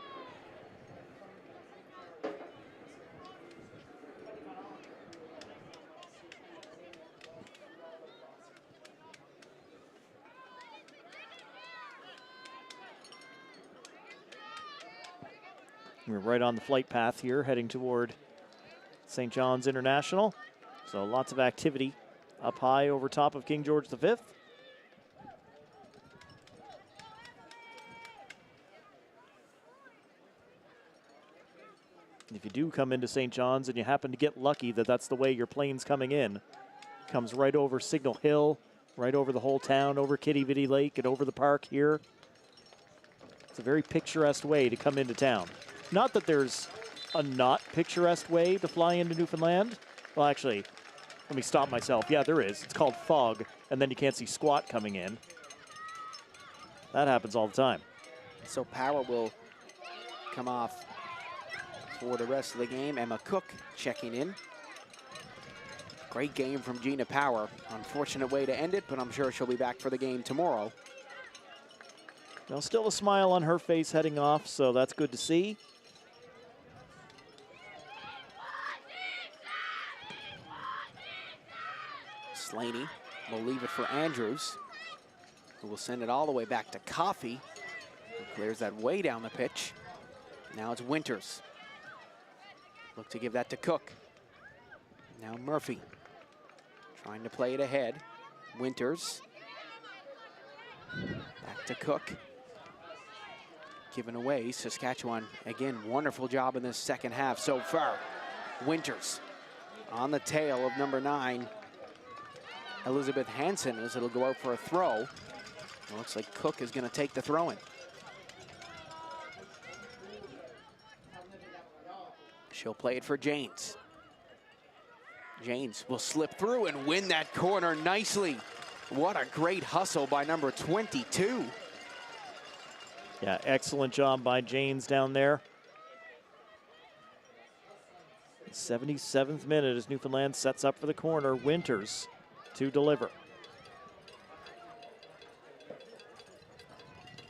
Speaker 13: We're right on the flight path here, heading toward St. John's International. So lots of activity up high over top of King George V. If you do come into St. John's and you happen to get lucky that that's the way your plane's coming in, comes right over Signal Hill, right over the whole town, over Kitty Vitty Lake and over the park here. It's a very picturesque way to come into town. Not that there's a not picturesque way to fly into Newfoundland. Well, actually, let me stop myself. Yeah, there is. It's called fog, and then you can't see squat coming in. That happens all the time.
Speaker 11: So Power will come off for the rest of the game. Emma Cook checking in. Great game from Gina Power. Unfortunate way to end it, but I'm sure she'll be back for the game tomorrow.
Speaker 13: Well, still a smile on her face heading off, so that's good to see.
Speaker 11: Slaney will leave it for Andrews, who will send it all the way back to Coffey, who clears that way down the pitch. Now it's Winters. Look to give that to Cook. Now Murphy trying to play it ahead. Winters. Back to Cook. Given away. Saskatchewan, again, wonderful job in this second half so far. Winters on the tail of number 9. Elizabeth Hansen, as it'll go out for a throw. It looks like Cook is going to take the throw-in. She'll play it for Janes. Janes will slip through and win that corner nicely. What a great hustle by number 22.
Speaker 13: Yeah, excellent job by Janes down there. 77th minute as Newfoundland sets up for the corner. Winters to deliver.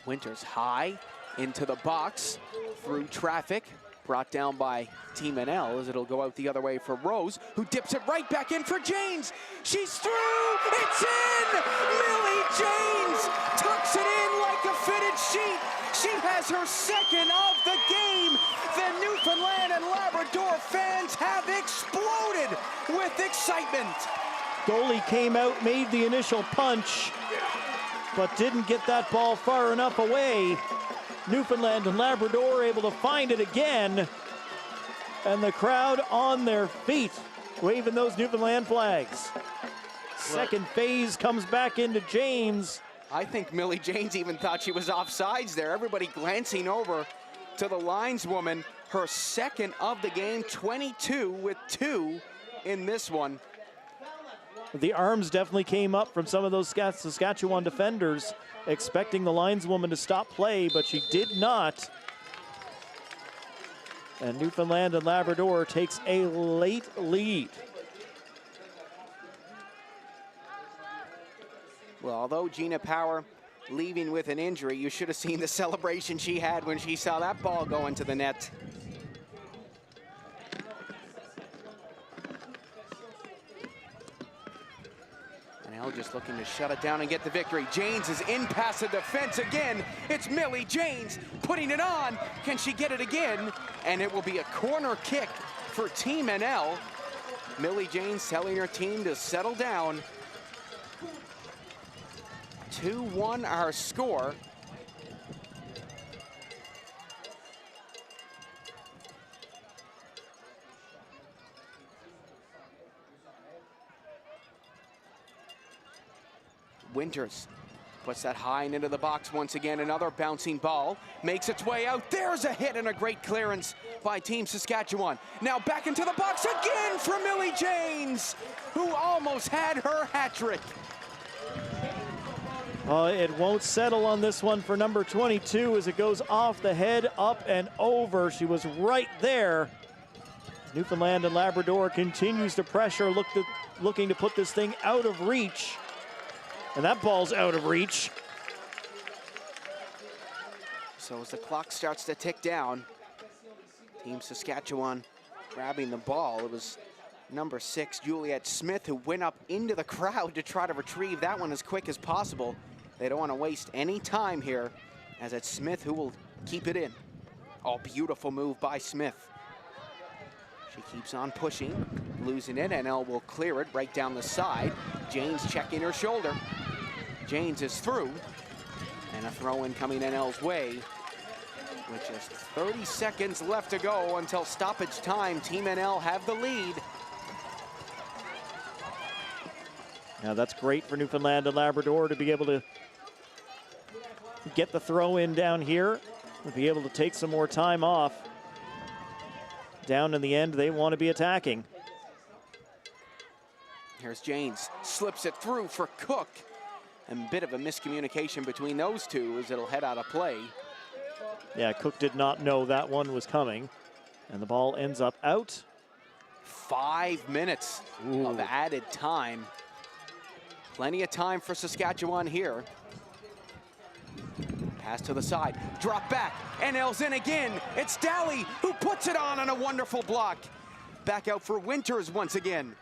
Speaker 11: Winters high into the box through traffic. Brought down by Team NL as it'll go out the other way for Rose, who dips it right back in for Janes. She's through! It's in! Millie Janes tucks it in like a fitted sheet. She has her second of the game. The Newfoundland and Labrador fans have exploded with excitement.
Speaker 13: Goalie came out, made the initial punch, but didn't get that ball far enough away. Newfoundland and Labrador able to find it again, and the crowd on their feet, waving those Newfoundland flags. Second phase comes back into Janes.
Speaker 11: I think Millie Janes even thought she was offsides there. Everybody glancing over to the lineswoman. Her second of the game, 22 with 2 in this one.
Speaker 13: The arms definitely came up from some of those Saskatchewan defenders, expecting the lineswoman to stop play, but she did not. And Newfoundland and Labrador takes a late lead.
Speaker 11: Well, although Gina Power leaving with an injury, you should have seen the celebration she had when she saw that ball go into the net. Nell just looking to shut it down and get the victory. Janes is in past the defense again. It's Millie Janes putting it on. Can she get it again? And it will be a corner kick for Team NL. Millie Janes telling her team to settle down. 2-1 our score. Winters puts that high and into the box once again. Another bouncing ball makes its way out. There's a hit and a great clearance by Team Saskatchewan. Now back into the box again for Millie Janes, who almost had her hat trick.
Speaker 13: It won't settle on this one for number 22 as it goes off the head, up and over. She was right there. Newfoundland and Labrador continues to pressure, looking to put this thing out of reach. And that ball's out of reach.
Speaker 11: So as the clock starts to tick down, Team Saskatchewan grabbing the ball. It was number 6, Juliette Smith, who went up into the crowd to try to retrieve that one as quick as possible. They don't want to waste any time here, as it's Smith who will keep it in. Oh, beautiful move by Smith. She keeps on pushing, losing it. NL will clear it right down the side. Janes checking her shoulder. Janes is through, and a throw-in coming NL's way. With just 30 seconds left to go until stoppage time, Team NL have the lead.
Speaker 13: Now that's great for Newfoundland and Labrador to be able to get the throw in down here and be able to take some more time off. Down in the end, they want to be attacking.
Speaker 11: Here's Janes, slips it through for Cook. And a bit of a miscommunication between those two as it'll head out of play.
Speaker 13: Yeah, Cook did not know that one was coming. And the ball ends up out.
Speaker 11: 5 minutes of added time. Plenty of time for Saskatchewan here. Pass to the side, drop back, NL's in again. It's Daly who puts it on a wonderful block. Back out for Winters once again.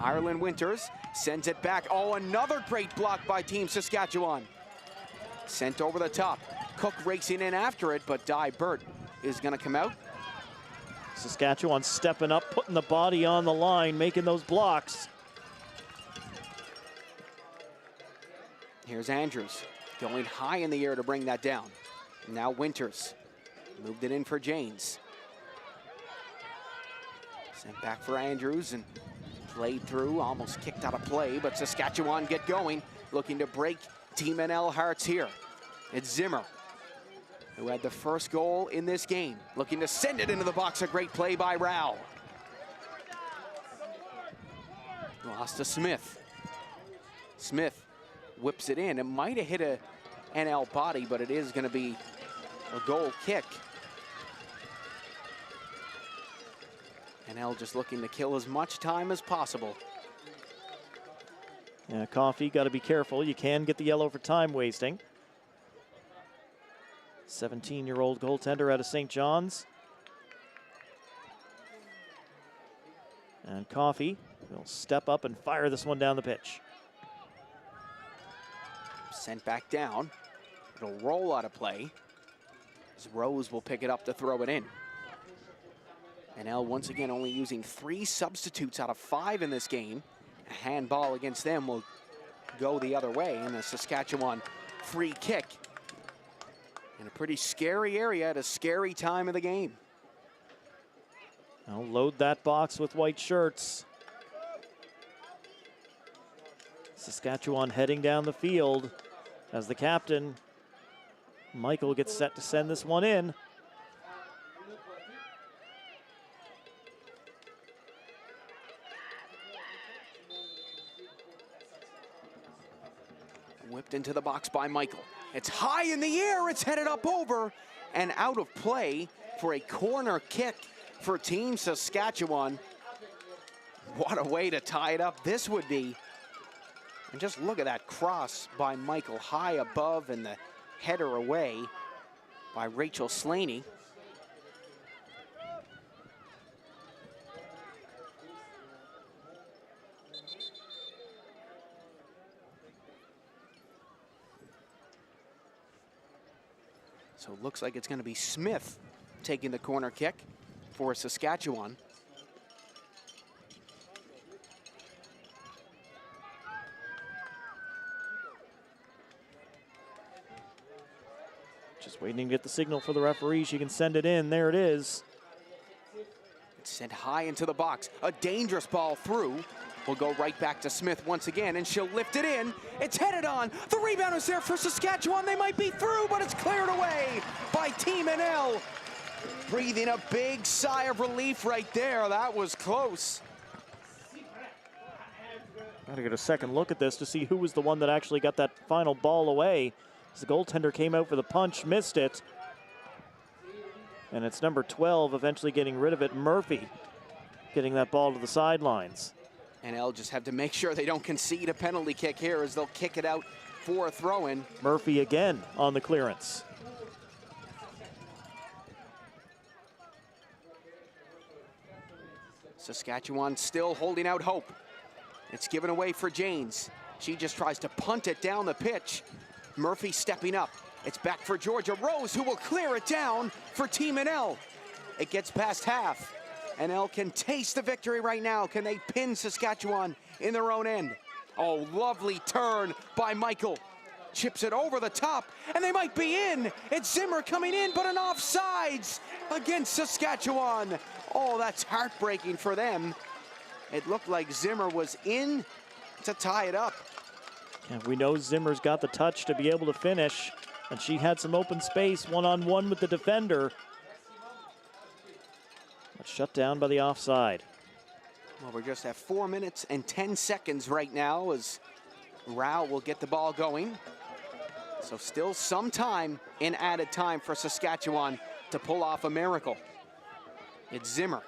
Speaker 11: Ireland Winters sends it back. Oh, another great block by Team Saskatchewan. Sent over the top. Cook racing in after it, but Di Burt is going to come out.
Speaker 13: Saskatchewan stepping up, putting the body on the line, making those blocks.
Speaker 11: Here's Andrews going high in the air to bring that down. Now Winters moved it in for Janes. Sent back for Andrews and played through, almost kicked out of play, but Saskatchewan get going, looking to break Team NL hearts here. It's Zimmer, who had the first goal in this game, looking to send it into the box. A great play by Rao. Lost to Smith. Smith whips it in. It might have hit a NL body, but it is going to be a goal kick. NL just looking to kill as much time as possible.
Speaker 13: Yeah, Coffey, got to be careful. You can get the yellow for time wasting. 17-year-old goaltender out of St. John's. And Coffey will step up and fire this one down the pitch.
Speaker 11: Sent back down. It'll roll out of play, as Rose will pick it up to throw it in. NL once again only using 3 substitutes out of 5 in this game. A handball against them will go the other way, and a Saskatchewan free kick in a pretty scary area at a scary time of the game.
Speaker 13: Now load that box with white shirts. Saskatchewan heading down the field as the captain, Michael, gets set to send this one in.
Speaker 11: Whipped into the box by Michael. It's high in the air, it's headed up over and out of play for a corner kick for Team Saskatchewan. What a way to tie it up this would be. And just look at that cross by Michael, high above and the header away by Rachel Slaney. So it looks like it's going to be Smith taking the corner kick for Saskatchewan.
Speaker 13: Just waiting to get the signal for the referee. She can send it in. There it is.
Speaker 11: It's sent high into the box. A dangerous ball through. Will go right back to Smith once again, and she'll lift it in. It's headed on. The rebound is there for Saskatchewan. They might be through, but it's cleared away by Team NL. Breathing a big sigh of relief right there. That was close.
Speaker 13: Got to get a second look at this to see who was the one that actually got that final ball away. As the goaltender came out for the punch, missed it. And it's number 12 eventually getting rid of it. Murphy getting that ball to the sidelines.
Speaker 11: NL just have to make sure they don't concede a penalty kick here as they'll kick it out for a throw-in.
Speaker 13: Murphy again on the clearance.
Speaker 11: Saskatchewan still holding out hope. It's given away for Janes. She just tries to punt it down the pitch. Murphy stepping up. It's back for Georgia Rose, who will clear it down for Team NL. It gets past half. NL can taste the victory right now. Can they pin Saskatchewan in their own end? Oh, lovely turn by Michael. Chips it over the top, and they might be in. It's Zimmer coming in, but an offsides against Saskatchewan. Oh, that's heartbreaking for them. It looked like Zimmer was in to tie it up.
Speaker 13: And we know Zimmer's got the touch to be able to finish, and she had some open space one-on-one with the defender. But shut down by the offside.
Speaker 11: Well, we're just at 4 minutes and 10 seconds right now as Rao will get the ball going. So still some time in added time for Saskatchewan to pull off a miracle. It's Zimmer.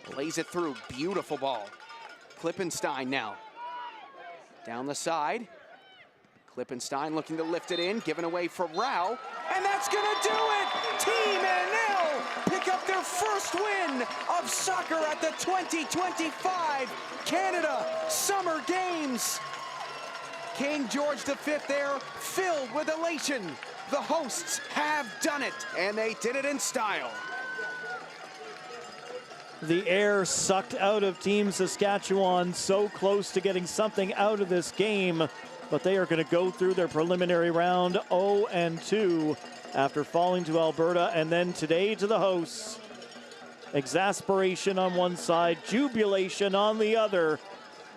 Speaker 11: Plays it through. Beautiful ball. Klippenstein now. Down the side. Klippenstein looking to lift it in. Given away for Rao. And that's going to do it! Team NL pick up their first win of soccer at the 2025 Canada Summer Games. King George V there, filled with elation. The hosts have done it, and they did it in style.
Speaker 13: The air sucked out of Team Saskatchewan, so close to getting something out of this game, but they are going to go through their preliminary round 0-2 after falling to Alberta, and then today to the hosts. Exasperation on one side, jubilation on the other.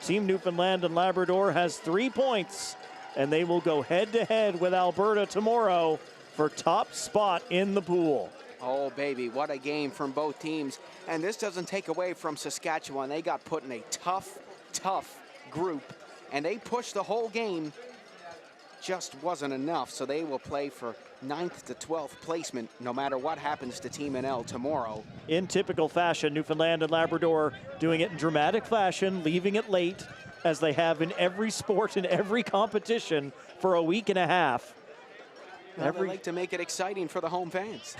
Speaker 13: Team Newfoundland and Labrador has 3 points, and they will go head-to-head with Alberta tomorrow for top spot in the pool.
Speaker 11: Oh, baby, what a game from both teams. And this doesn't take away from Saskatchewan. They got put in a tough, tough group, and they pushed the whole game. Just wasn't enough, so they will play for 9th to 12th placement no matter what happens to Team NL tomorrow.
Speaker 13: In typical fashion, Newfoundland and Labrador doing it in dramatic fashion, leaving it late, as they have in every sport and every competition for a week and a half.
Speaker 11: Well, they like to make it exciting for the home fans.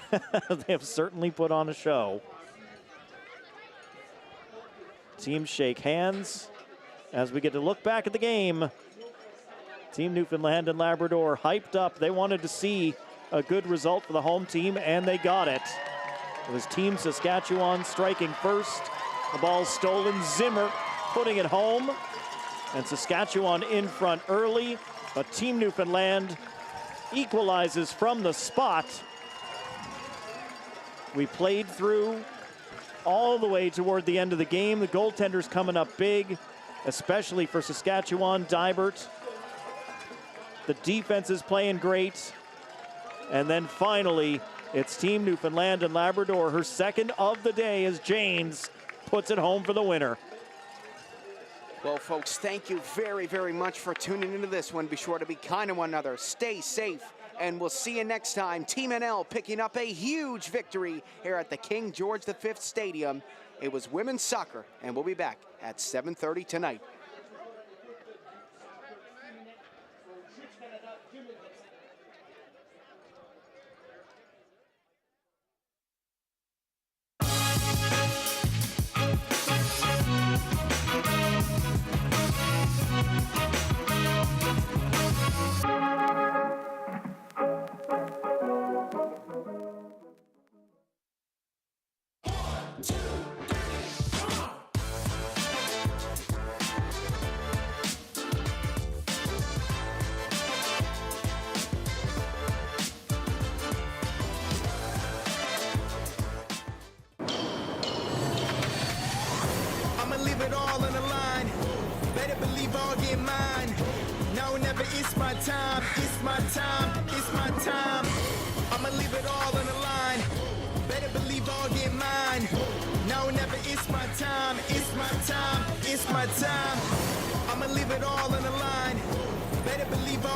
Speaker 13: They have certainly put on a show. Teams shake hands as we get to look back at the game. Team Newfoundland and Labrador hyped up. They wanted to see a good result for the home team, and they got it. It was Team Saskatchewan striking first. The ball stolen. Zimmer putting it home. And Saskatchewan in front early, but Team Newfoundland equalizes from the spot. We played through all the way toward the end of the game. The goaltender's coming up big, especially for Saskatchewan. Dybert. The defense is playing great. And then finally, it's Team Newfoundland and Labrador. Her second of the day as Janes puts it home for the winner.
Speaker 11: Well, folks, thank you very, very much for tuning into this one. Be sure to be kind to one another. Stay safe, and we'll see you next time. Team NL picking up a huge victory here at the King George V Stadium. It was women's soccer, and we'll be back at 7:30 tonight.
Speaker 7: get mine. Now or never, it's my time, it's my time, it's my time. I'ma leave it all on the line. Better believe I'll get mine. Now or never, it's my time, it's my time, it's my time. I'ma leave it all on the line. Better believe I'll